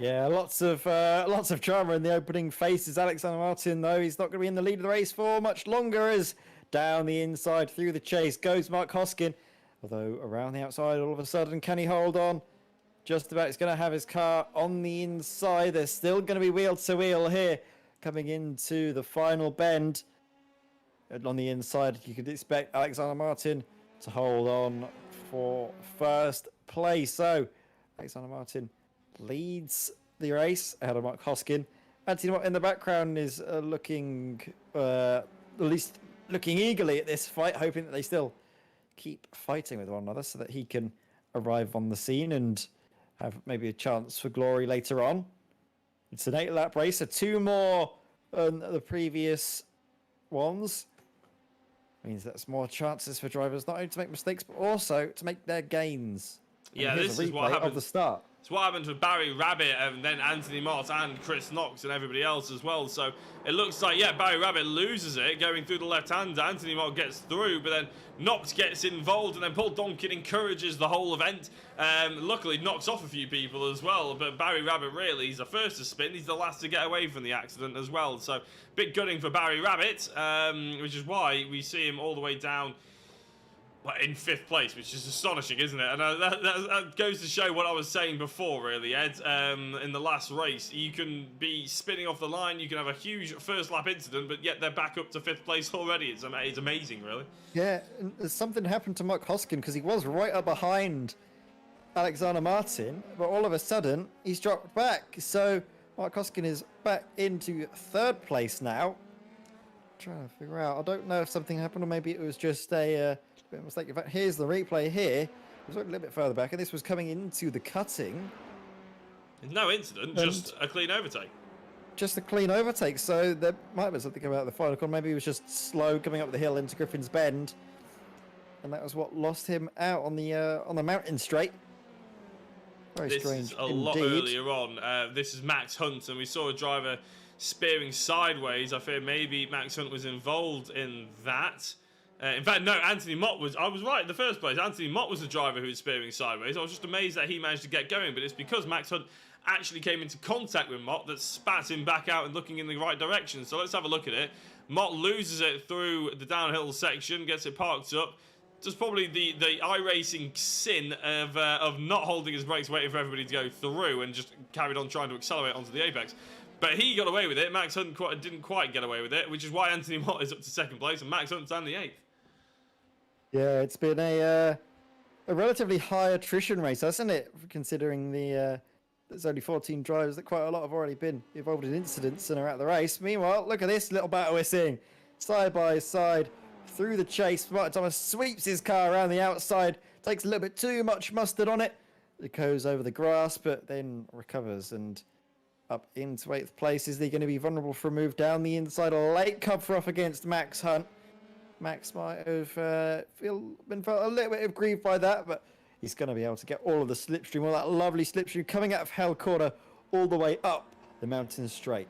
Speaker 2: Yeah, lots of drama in the opening phases. Alexander Martin, though, he's not going to be in the lead of the race for much longer, as down the inside through the chase goes Mark Hoskin. Although around the outside, all of a sudden, can he hold on? Just about, he's going to have his car on the inside. They're still going to be wheel to wheel here, coming into the final bend. And on the inside, you could expect Alexander Martin to hold on for 1st place. So, Alexander Martin leads the race ahead of Mark Hoskin. Anthony Mott in the background is looking, at least looking eagerly at this fight, hoping that they still keep fighting with one another so that he can arrive on the scene and have maybe a chance for glory later on. It's an 8-lap race, so 2 more than the previous ones. Means that's more chances for drivers not only to make mistakes but also to make their gains.
Speaker 1: Yeah, this is what happened
Speaker 2: of the start.
Speaker 1: It's what happened to Barry Rabbit and then Anthony Mott and Chris Knox and everybody else as well. So it looks like, yeah, Barry Rabbit loses it going through the left-hander. Anthony Mott gets through, but then Knox gets involved, and then Paul Donkin encourages the whole event. Luckily, knocks off a few people as well, but Barry Rabbit really, he's the first to spin. He's the last to get away from the accident as well. So big gutting for Barry Rabbit, which is why we see him all the way down in 5th place, which is astonishing, isn't it? And that goes to show what I was saying before, really, Ed. In the last race, you can be spinning off the line, you can have a huge first lap incident, but yet they're back up to 5th place already. It's amazing, really. Yeah,
Speaker 2: something happened to Mark Hoskin because he was right up behind Alexander Martin, but all of a sudden he's dropped back. So Mark Hoskin is back into 3rd place now. Trying to figure out. I don't know if something happened or maybe it was just a bit of a mistake. In fact, here's the replay here. It was a little bit further back, and this was coming into the cutting.
Speaker 1: No incident, just a clean overtake.
Speaker 2: just a clean overtake. So there might have been something about the final corner. Maybe he was just slow coming up the hill into Griffin's Bend, and that was what lost him out on the mountain straight. Very strange
Speaker 1: This is a
Speaker 2: indeed.
Speaker 1: lot earlier on. This is Max Hunt, and we saw a driver spearing sideways. I fear maybe Max Hunt was involved in that. In fact, no, Anthony Mott was. I was right in the first place. Anthony Mott was the driver who was spearing sideways. I was just amazed that he managed to get going, but it's because Max Hunt actually came into contact with Mott that spat him back out and looking in the right direction. So let's have a look at it. Mott loses it through the downhill section, gets it parked up. Just probably the iRacing sin of not holding his brakes, waiting for everybody to go through, and just carried on trying to accelerate onto the apex. But he got away with it. Max Hunt didn't quite get away with it, which is why Anthony Mott is up to second place and Max Hunt's down the 8th.
Speaker 2: Yeah, it's been a relatively high attrition race, hasn't it? Considering there's only 14 drivers, that quite a lot have already been involved in incidents and are out of the race. Meanwhile, look at this little battle we're seeing. Side by side through the chase. Martin Thomas sweeps his car around the outside, takes a little bit too much mustard on it. It goes over the grass, but then recovers and up into 8th place. Is he going to be vulnerable for a move down the inside? A late cover off against Max Hunt. Max might have been felt a little bit aggrieved by that, but he's going to be able to get all of the slipstream, all that lovely slipstream coming out of Hell Corner all the way up the mountain straight.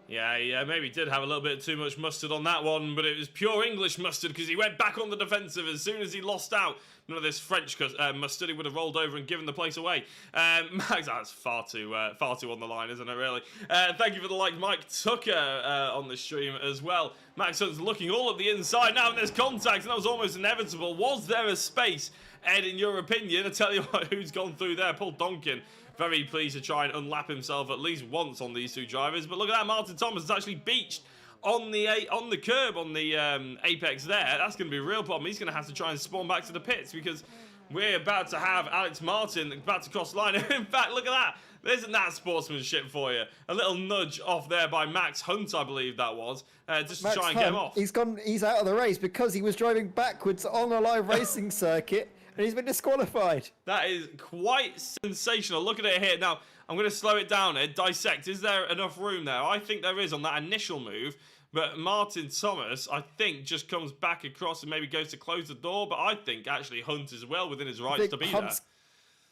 Speaker 1: Yeah, maybe did have a little bit too much mustard on that one, but it was pure English mustard because he went back on the defensive as soon as he lost out. None of this French mustard, he would have rolled over and given the place away. Max, that's far too on the line, isn't it, really? Thank you for the like, Mike Tucker, on the stream as well. Max Hunt's looking all at the inside now, and there's contact, and that was almost inevitable. Was there a space, Ed, in your opinion? I tell you what, who's gone through there? Paul Donkin. Very pleased to try and unlap himself at least once on these two drivers. But look at that, Martin Thomas is actually beached on the curb on the apex there. That's going to be a real problem. He's going to have to try and spawn back to the pits because we're about to have Alex Martin about to cross the line. In fact, look at that. Isn't that sportsmanship for you? A little nudge off there by Max Hunt, I believe that was, just to try and get him off.
Speaker 2: He's out of the race because he was driving backwards on a live racing circuit. And he's been disqualified.
Speaker 1: That is quite sensational. Look at it here. Now, I'm going to slow it down and dissect. Is there enough room there? I think there is on that initial move. But Martin Thomas, I think, just comes back across and maybe goes to close the door. But I think, actually, Hunt is well within his rights to be there.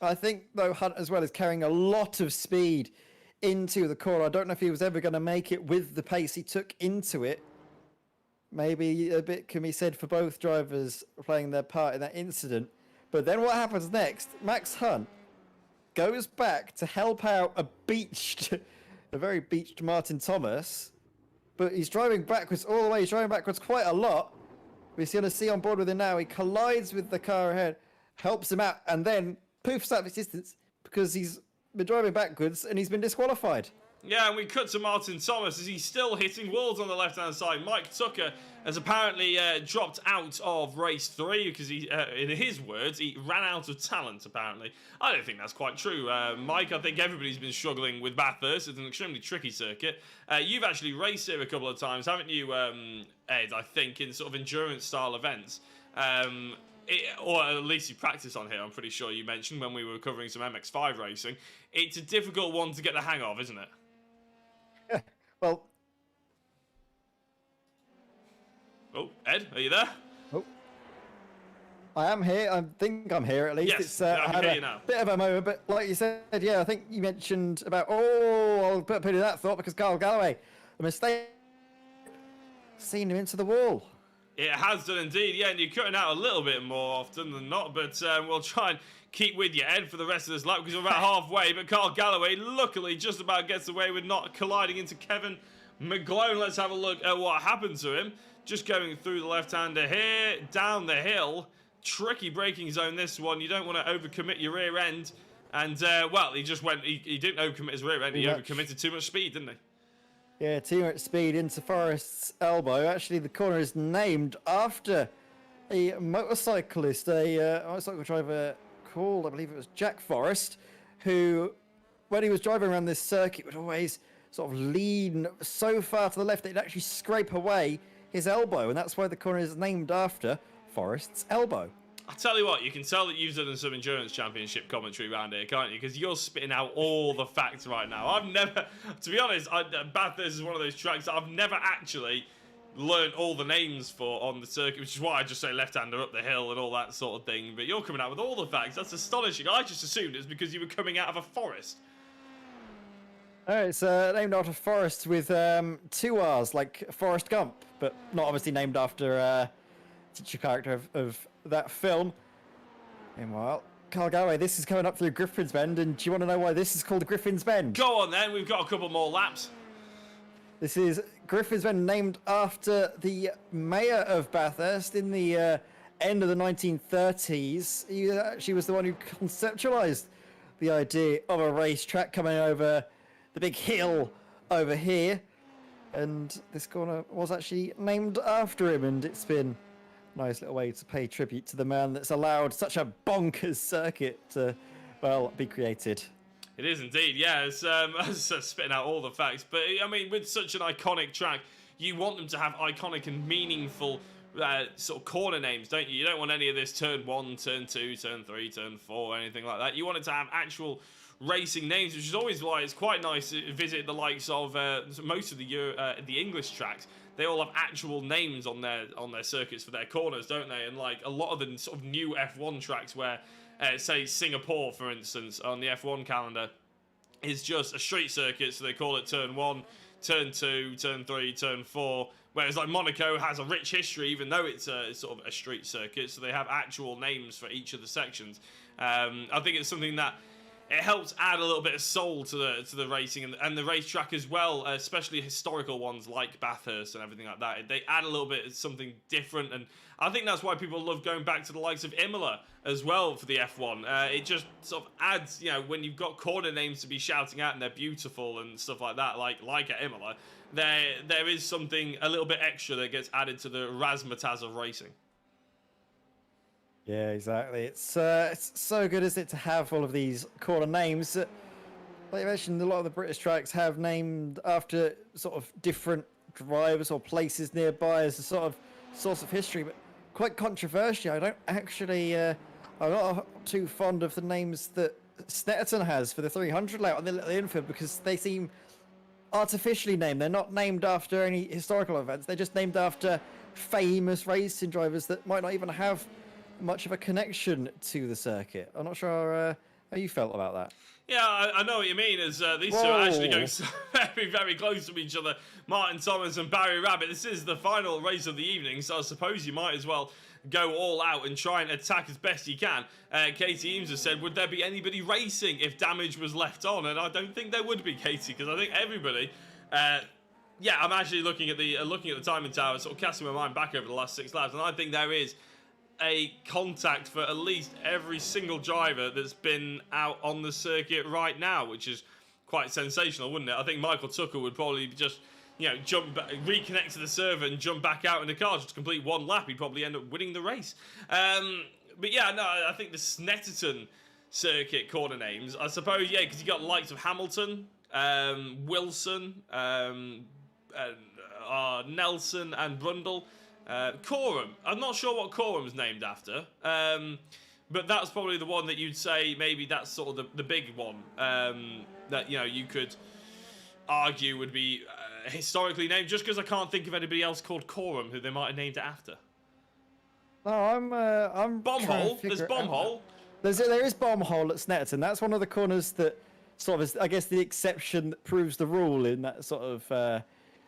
Speaker 2: I think, though, Hunt as well is carrying a lot of speed into the corner. I don't know if he was ever going to make it with the pace he took into it. Maybe a bit can be said for both drivers playing their part in that incident. But then what happens next? Max Hunt goes back to help out a very beached Martin Thomas, but he's driving backwards all the way. He's driving backwards quite a lot. We're going to see on board with him now. He collides with the car ahead, helps him out, and then poofs out of his distance because he's been driving backwards and he's been disqualified.
Speaker 1: Yeah, and we cut to Martin Thomas as he's still hitting walls on the left-hand side. Mike Tucker has apparently dropped out of race 3 because he, in his words, he ran out of talent, apparently. I don't think that's quite true, Mike. I think everybody's been struggling with Bathurst. It's an extremely tricky circuit. You've actually raced here a couple of times, haven't you, Ed, I think, in sort of endurance-style events. Or at least you practice on here, I'm pretty sure you mentioned when we were covering some MX-5 racing. It's a difficult one to get the hang of, isn't it?
Speaker 2: Well,
Speaker 1: oh, Ed, are you there?
Speaker 2: Oh, I am here. I think I'm here at least.
Speaker 1: Yes, I can hear you now.
Speaker 2: Bit of a moment, but like you said, yeah, I think you mentioned about. Oh, I'll put a pin in that thought because Carl Galloway, a mistake, seen him into the wall.
Speaker 1: It has done indeed, yeah, and you're cutting out a little bit more often than not, but we'll try and keep with you, Ed, for the rest of this lap because we're about halfway, but Carl Galloway luckily just about gets away with not colliding into Kevin McGlone. Let's have a look at what happened to him. Just going through the left-hander here, down the hill. Tricky braking zone, this one. You don't want to overcommit your rear end. And, well, he just went, he didn't overcommit his rear end, he overcommitted too much speed, didn't he?
Speaker 2: Yeah, too much speed into Forrest's elbow. Actually, the corner is named after a motorcyclist, a motorcycle driver called, I believe it was Jack Forrest, who, when he was driving around this circuit, would always sort of lean so far to the left that he'd actually scrape away his elbow, and that's why the corner is named after Forrest's elbow.
Speaker 1: I tell you what, you can tell that you've done some endurance championship commentary around here, can't you? Because you're spitting out all the facts right now. I've never, to be honest, Bathurst is one of those tracks that I've never actually learned all the names for on the circuit, which is why I just say left-hander up the hill and all that sort of thing. But you're coming out with all the facts. That's astonishing. I just assumed it's because you were coming out of a forest.
Speaker 2: Oh, it's named after Forrest with 2 R's, like Forrest Gump, but not obviously named after a teacher character of that film. Meanwhile, Carl Galloway, this is coming up through Griffin's Bend, and do you want to know why this is called Griffin's Bend?
Speaker 1: Go on then, we've got a couple more laps.
Speaker 2: This is Griffin's Bend, named after the mayor of Bathurst in the end of the 1930s. He actually was the one who conceptualized the idea of a racetrack coming over the big hill over here. And this corner was actually named after him, and it's been a nice little way to pay tribute to the man that's allowed such a bonkers circuit to, well, be created.
Speaker 1: It is indeed, yeah. It's spitting out all the facts. But, I mean, with such an iconic track, you want them to have iconic and meaningful sort of corner names, don't you? You don't want any of this turn 1, turn 2, turn 3, turn 4, anything like that. You want it to have actual racing names, which is always why it's quite nice to visit the likes of most of the English tracks. They all have actual names on their circuits for their corners, don't they? And like a lot of the sort of new F1 tracks where, say Singapore, for instance, on the F1 calendar, is just a street circuit, so they call it turn 1, turn 2, turn 3, turn 4. Whereas like Monaco has a rich history, even though it's sort of a street circuit, so they have actual names for each of the sections. I think it's something that it helps add a little bit of soul to the racing and the racetrack as well, especially historical ones like Bathurst and everything like that. They add a little bit of something different, and I think that's why people love going back to the likes of Imola as well for the F1. It just sort of adds, you know, when you've got corner names to be shouting out and they're beautiful and stuff like that, like at Imola, there is something a little bit extra that gets added to the razzmatazz of racing.
Speaker 2: Yeah, exactly. It's so good, isn't it, to have all of these corner names. Like you mentioned, a lot of the British tracks have named after sort of different drivers or places nearby as a sort of source of history, but quite controversial. I don't actually, I'm not too fond of the names that Snetterton has for the 300 layout on the little infield because they seem artificially named. They're not named after any historical events. They're just named after famous racing drivers that might not even have much of a connection to the circuit. I'm not sure how you felt about that.
Speaker 1: Yeah, I know what you mean, as these two are actually going so very, very close to each other. Martin Thomas and Barry Rabbit. This is the final race of the evening, so I suppose you might as well go all out and try and attack as best you can. Katie Eames has said, would there be anybody racing if damage was left on? And I don't think there would be, Katie, because I think everybody... yeah, I'm actually looking at the timing tower, sort of casting my mind back over the last 6 laps, and I think there is a contact for at least every single driver that's been out on the circuit right now, which is quite sensational, wouldn't it? I think Michael Tucker would probably just, you know, reconnect to the server and jump back out in the car just to complete one lap. He'd probably end up winning the race. But yeah, no, I think the Snetterton circuit corner names, I suppose, yeah, because you got the likes of Hamilton, Wilson, Nelson and Brundle. Coram. I'm not sure what Coram's named after, but that's probably the one that you'd say maybe that's sort of the big one that, you know, you could argue would be historically named, just because I can't think of anybody else called Coram who they might have named it after.
Speaker 2: No, I'm
Speaker 1: Bombhole. There's Bombhole.
Speaker 2: There is Bombhole at Snetterton. That's one of the corners that sort of is, I guess, the exception that proves the rule in that sort of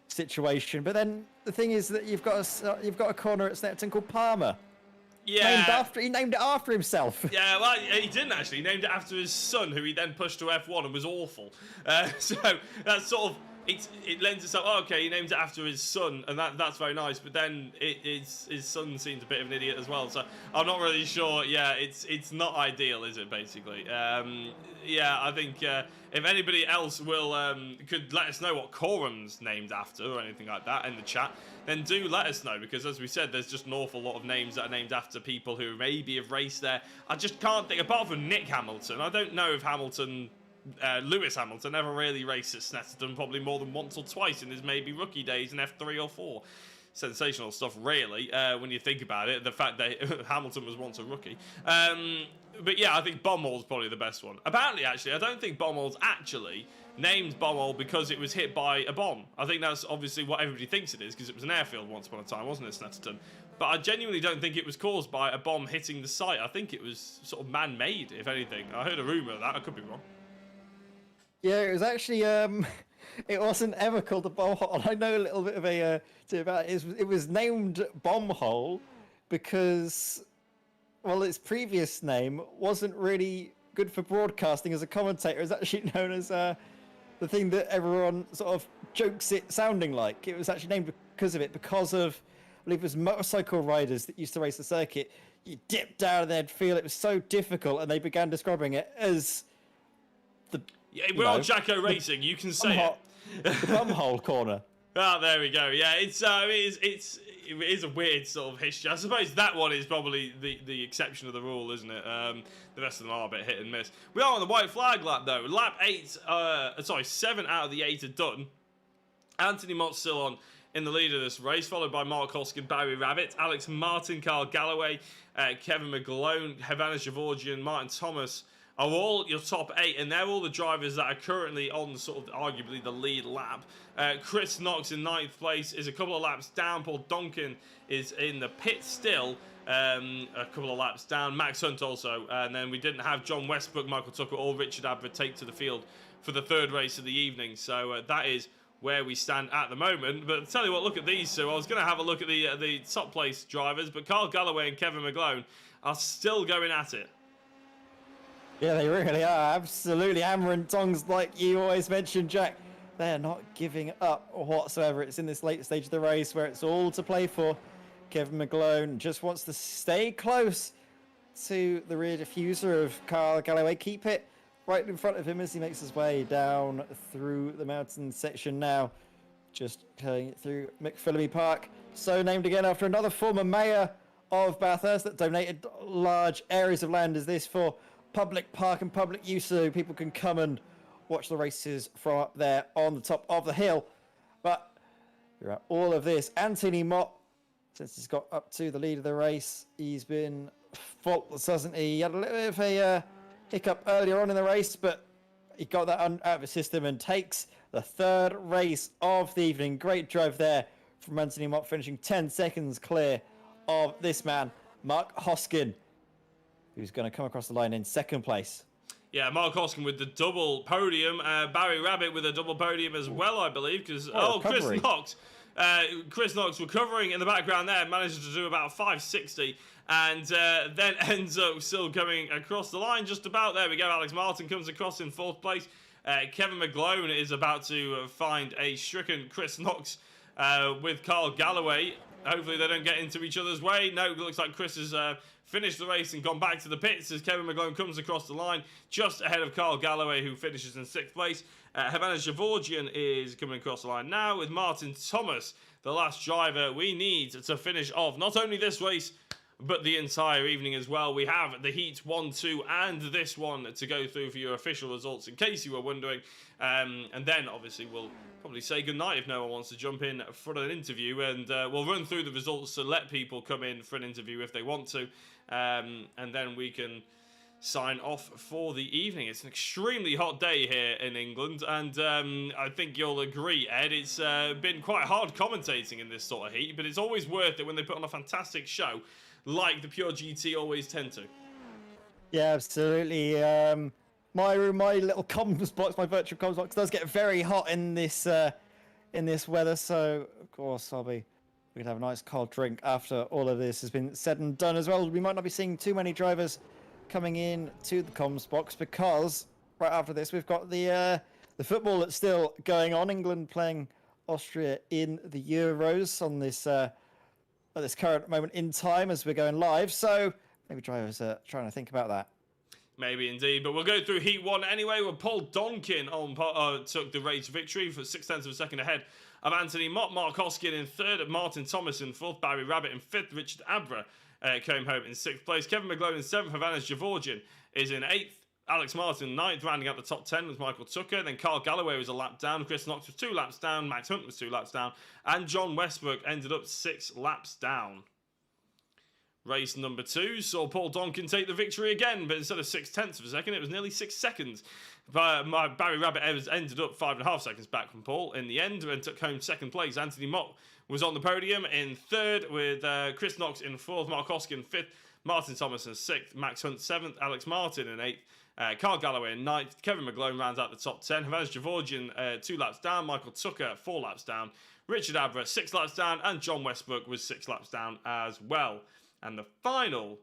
Speaker 2: situation. But then the thing is that you've got a corner at Snetterton called Palmer.
Speaker 1: Yeah.
Speaker 2: He named it after himself.
Speaker 1: Yeah, well, he didn't actually. He named it after his son, who he then pushed to F1 and was awful. So that's sort of it lends itself. Oh, okay, he named it after his son, and that's very nice. But then his son seems a bit of an idiot as well. So I'm not really sure. Yeah, it's not ideal, is it? Basically, yeah. I think if anybody else could let us know what Coram's named after or anything like that in the chat, then do let us know, because as we said, there's just an awful lot of names that are named after people who maybe have raced there. I just can't think, apart from Nick Hamilton, I don't know if Lewis Hamilton ever really raced at Snetterton, probably more than once or twice in his maybe rookie days in F3 or 4. sensational stuff, really, when you think about it. The fact that Hamilton was once a rookie. But yeah, I think Baumhol's probably the best one. Apparently, actually, I don't think Baumhol's actually named Baumhol because it was hit by a bomb. I think that's obviously what everybody thinks it is, because it was an airfield once upon a time, wasn't it, Snetterton? But I genuinely don't think it was caused by a bomb hitting the site. I think it was sort of man-made, if anything. I heard a rumour of that. I could be wrong.
Speaker 2: Yeah, it was actually, it wasn't ever called a bomb hole. I know a little bit of a thing about it. It was named Bomb Hole because, well, its previous name wasn't really good for broadcasting as a commentator. It was actually known as the thing that everyone sort of jokes it sounding like. It was actually named because of it, because of, I believe it was motorcycle riders that used to race the circuit. You dipped down and they'd feel it was so difficult, and they began describing it as the...
Speaker 1: Yeah, we're on Jacko Racing, you can say it.
Speaker 2: The bumhole corner.
Speaker 1: Ah, there we go. Yeah, it is a weird sort of history. I suppose that one is probably the exception of the rule, isn't it? The rest of them are a bit hit and miss. We are on the white flag lap, though. Lap 7 out of the 8 are done. Anthony Mott's still on in the lead of this race, followed by Mark Hoskin, Barry Rabbit, Alex Martin, Carl Galloway, Kevin McGlone, Havana Gevorgian, Martin Thomas are all your top 8, and they're all the drivers that are currently on sort of arguably the lead lap. Chris Knox in 9th place is a couple of laps down. Paul Donkin is in the pit still, a couple of laps down. Max Hunt also, and then we didn't have John Westbrook, Michael Tucker, or Richard Abra take to the field for the 3rd race of the evening. So that is where we stand at the moment. But tell you what, look at these two. I was going to have a look at the top place drivers, but Carl Galloway and Kevin McGlone are still going at it.
Speaker 2: Yeah, they really are. Absolutely hammer and tongs, like you always mention, Jack. They're not giving up whatsoever. It's in this late stage of the race where it's all to play for. Kevin McGlone just wants to stay close to the rear diffuser of Carl Galloway. Keep it right in front of him as he makes his way down through the mountain section now. Just going through McPhillamy Park. So named again after another former mayor of Bathurst that donated large areas of land as this for public park and public use, so people can come and watch the races from up there on the top of the hill. But throughout all of this, Anthony Mott, since he's got up to the lead of the race, he's been faultless, hasn't he? He had a little bit of a hiccup earlier on in the race, but he got that out of his system and takes the 3rd race of the evening. Great drive there from Anthony Mott, finishing 10 seconds clear of this man, Mark Hoskin, who's going to come across the line in 2nd place.
Speaker 1: Yeah, Mark Hoskin with the double podium. Barry Rabbit with a double podium as well, I believe. Because Chris Knox recovering in the background there, manages to do about 560, and then ends up still going across the line just about. There we go. Alex Martin comes across in 4th place. Kevin McGlone is about to find a stricken Chris Knox with Carl Galloway. Hopefully they don't get into each other's way. No, it looks like Chris has finished the race and gone back to the pits as Kevin McGlone comes across the line just ahead of Carl Galloway, who finishes in 6th place. Havana Gevorgian is coming across the line now with Martin Thomas, the last driver we need to finish off not only this race, but the entire evening as well. We have the Heat 1, 2, and this one to go through for your official results, in case you were wondering. And then, obviously, we'll probably say goodnight if no one wants to jump in for an interview. And we'll run through the results to let people come in for an interview if they want to. And then we can sign off for the evening. It's an extremely hot day here in England. And I think you'll agree, Ed, it's been quite hard commentating in this sort of heat. But it's always worth it when they put on a fantastic show, like the Pure GT always tend to.
Speaker 2: Yeah, absolutely. My little comms box, my virtual comms box, does get very hot in this weather. So of course we could have a nice cold drink after all of this has been said and done as well. We might not be seeing too many drivers coming in to the comms box because right after this we've got the football that's still going on. England playing Austria in the Euros on this at this current moment in time as we're going live. So maybe drivers are trying to think about that.
Speaker 1: Maybe indeed, but we'll go through Heat 1 anyway, where Paul Donkin took the race victory for 0.6 of a second ahead of Anthony Mott. Mark Hoskin in 3rd, Martin Thomas in 4th, Barry Rabbit in 5th, Richard Abra came home in 6th place. Kevin McGlone in 7th, Havana Gevorgian is in 8th, Alex Martin, ninth, rounding out the top 10 was Michael Tucker. Then Carl Galloway was a lap down. Chris Knox was 2 laps down. Max Hunt was 2 laps down. And John Westbrook ended up 6 laps down. Race number 2 saw Paul Donkin take the victory again, but instead of 6/10 of a second, it was nearly 6 seconds. But Barry Rabbit ended up 5.5 seconds back from Paul in the end and took home second place. Anthony Mott was on the podium in third, with Chris Knox in fourth, Mark Hoskin fifth, Martin Thomas in sixth, Max Hunt seventh, Alex Martin in eighth, Carl Galloway in ninth, Kevin McGlone rounds out the top 10, Havaz Gevorgian 2 laps down, Michael Tucker 4 laps down, Richard Abra 6 laps down, and John Westbrook was 6 laps down as well. And the final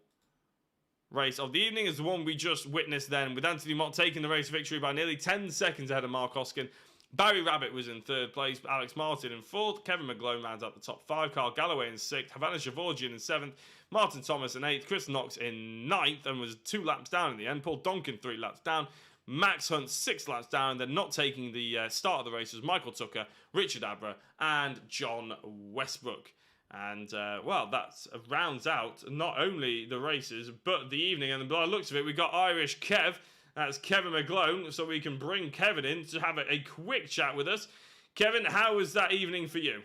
Speaker 1: race of the evening is the one we just witnessed then, with Anthony Mott taking the race victory by nearly 10 seconds ahead of Mark Hoskin. Barry Rabbit was in third place, Alex Martin in fourth, Kevin McGlone rounds out the top 5, Carl Galloway in sixth, Havana Gevorgian in seventh, Martin Thomas in eighth, Chris Knox in ninth and was 2 laps down in the end, Paul Donkin 3 laps down, Max Hunt 6 laps down, and then not taking the start of the race was Michael Tucker, Richard Abra and John Westbrook. And, well, that rounds out not only the races, but the evening. And by the looks of it, we got Irish Kev. That's Kevin McGlone. So we can bring Kevin in to have a quick chat with us. Kevin, how was that evening for you?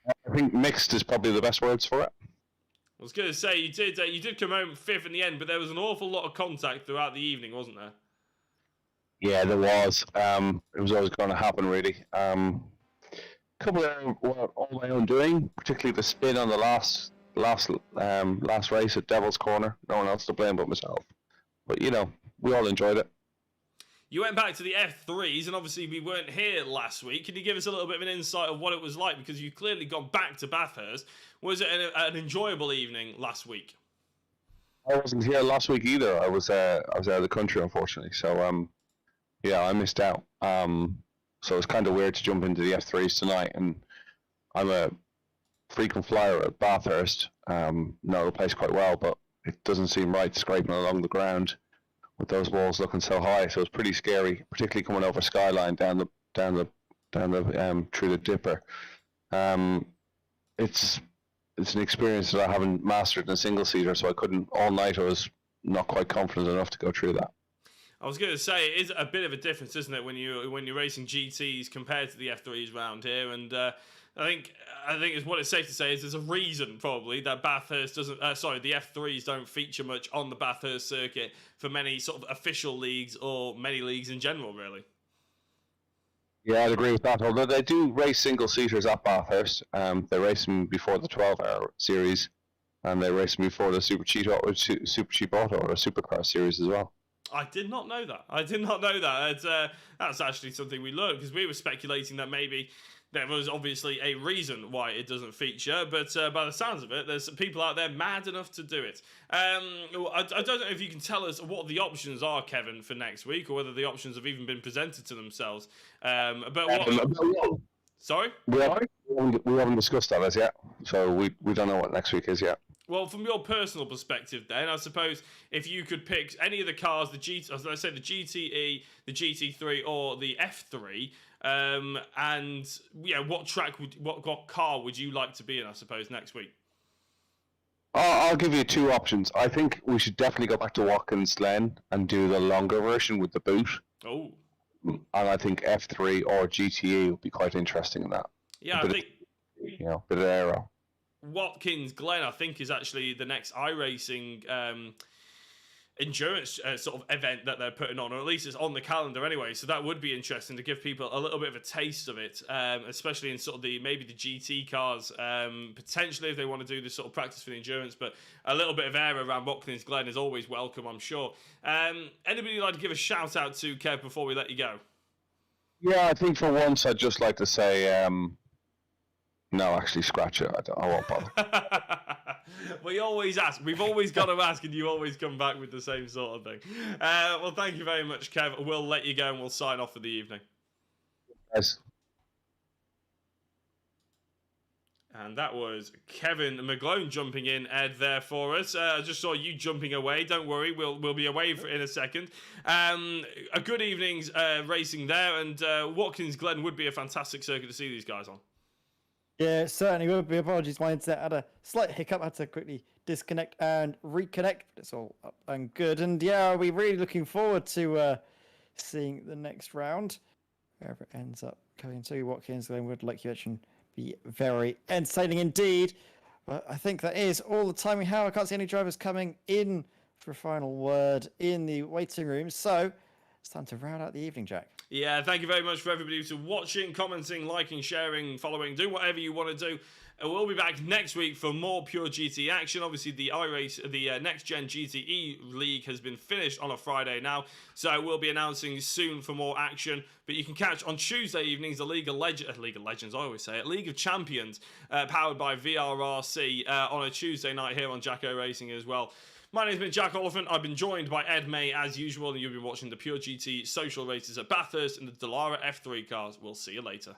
Speaker 3: I think mixed is probably the best words for it.
Speaker 1: I was going to say, you did come home fifth in the end, but there was an awful lot of contact throughout the evening, wasn't there?
Speaker 3: Yeah, there was. It was always going to happen, really. Couple of all my own doing, particularly the spin on the last race at Devil's Corner. No one else to blame but myself. But you know, we all enjoyed it.
Speaker 1: You went back to the F3s, and obviously we weren't here last week. Can you give us a little bit of an insight of what it was like? Because you've clearly gone back to Bathurst. Was it an enjoyable eevening last week?
Speaker 3: I wasn't here last week either. I was out of the country, unfortunately. So yeah, I missed out. So it's kind of weird to jump into the F3s tonight, and I'm a frequent flyer at Bathurst. Know the place quite well, but it doesn't seem right scraping along the ground with those walls looking so high. So it's pretty scary, particularly coming over Skyline down the through the Dipper. It's an experience that I haven't mastered in a single seater, so I couldn't all night. I was not quite confident enough to go through that.
Speaker 1: I was going to say, it is a bit of a difference, isn't it, when you're racing GTs compared to the F3s around here? And I think it's what it's safe to say is there's a reason probably that Bathurst doesn't. The F3s don't feature much on the Bathurst circuit for many sort of official leagues or many leagues in general, really.
Speaker 3: Yeah, I'd agree with that. Although they do race single seaters at Bathurst, they race them before the 12-hour series, and they race them before the Super Cheap Auto or Supercar series as well.
Speaker 1: I did not know that. That's actually something we learned, because we were speculating that maybe there was obviously a reason why it doesn't feature, but by the sounds of it, there's some people out there mad enough to do it. I don't know if you can tell us what the options are, Kevin, for next week, or whether the options have even been presented to themselves. Sorry?
Speaker 3: We haven't discussed that as yet, so we don't know what next week is yet.
Speaker 1: Well, from your personal perspective, then, I suppose if you could pick any of the cars, the GTE, the GT3, or the F3, and yeah, what car would you like to be in? I suppose next week.
Speaker 3: I'll give you 2 options. I think we should definitely go back to Watkins Glen and do the longer version with the boot.
Speaker 1: Oh.
Speaker 3: And I think F3 or GTE would be quite interesting in that.
Speaker 1: Yeah, I think
Speaker 3: bit of aero.
Speaker 1: Watkins Glen, I think, is actually the next iRacing endurance sort of event that they're putting on, or at least it's on the calendar anyway. So that would be interesting to give people a little bit of a taste of it, especially in sort of maybe the GT cars, potentially if they want to do this sort of practice for the endurance. But a little bit of air around Watkins Glen is always welcome, I'm sure. Anybody you'd like to give a shout out to, Kev, before we let you go?
Speaker 3: Yeah, I think for once I'd just like to say, no, actually, scratch it. I won't bother.
Speaker 1: We always ask. We've always got to ask, and you always come back with the same sort of thing. Well, thank you very much, Kev. We'll let you go, and we'll sign off for the evening.
Speaker 3: Yes.
Speaker 1: And that was Kevin McGlone jumping in, Ed, there for us. I just saw you jumping away. Don't worry, we'll be away in a second. A good evening's racing there, and Watkins Glen would be a fantastic circuit to see these guys on.
Speaker 2: Yeah, it certainly would be. Apologies, my internet had a slight hiccup. I had to quickly disconnect and reconnect. But it's all up and good. And yeah, we're really looking forward to seeing the next round, wherever it ends up going to. Watkins, Glenwood, like you mentioned, be very entertaining indeed. But I think that is all the time we have. I can't see any drivers coming in for a final word in the waiting room. So it's time to round out the evening, Jack.
Speaker 1: Yeah, thank you very much for everybody who's watching, commenting, liking, sharing, following, do whatever you want to do. We'll be back next week for more pure GT action. Obviously, the iRace, the Next Gen GTE League has been finished on a Friday now, so we'll be announcing soon for more action. But you can catch on Tuesday evenings the League of Legends, I always say it, League of Champions, powered by VRRC on a Tuesday night here on Jacko Racing as well. My name's been Jack Oliphant. I've been joined by Ed May as usual, and you've been watching the Pure GT social races at Bathurst and the Dallara F3 cars. We'll see you later.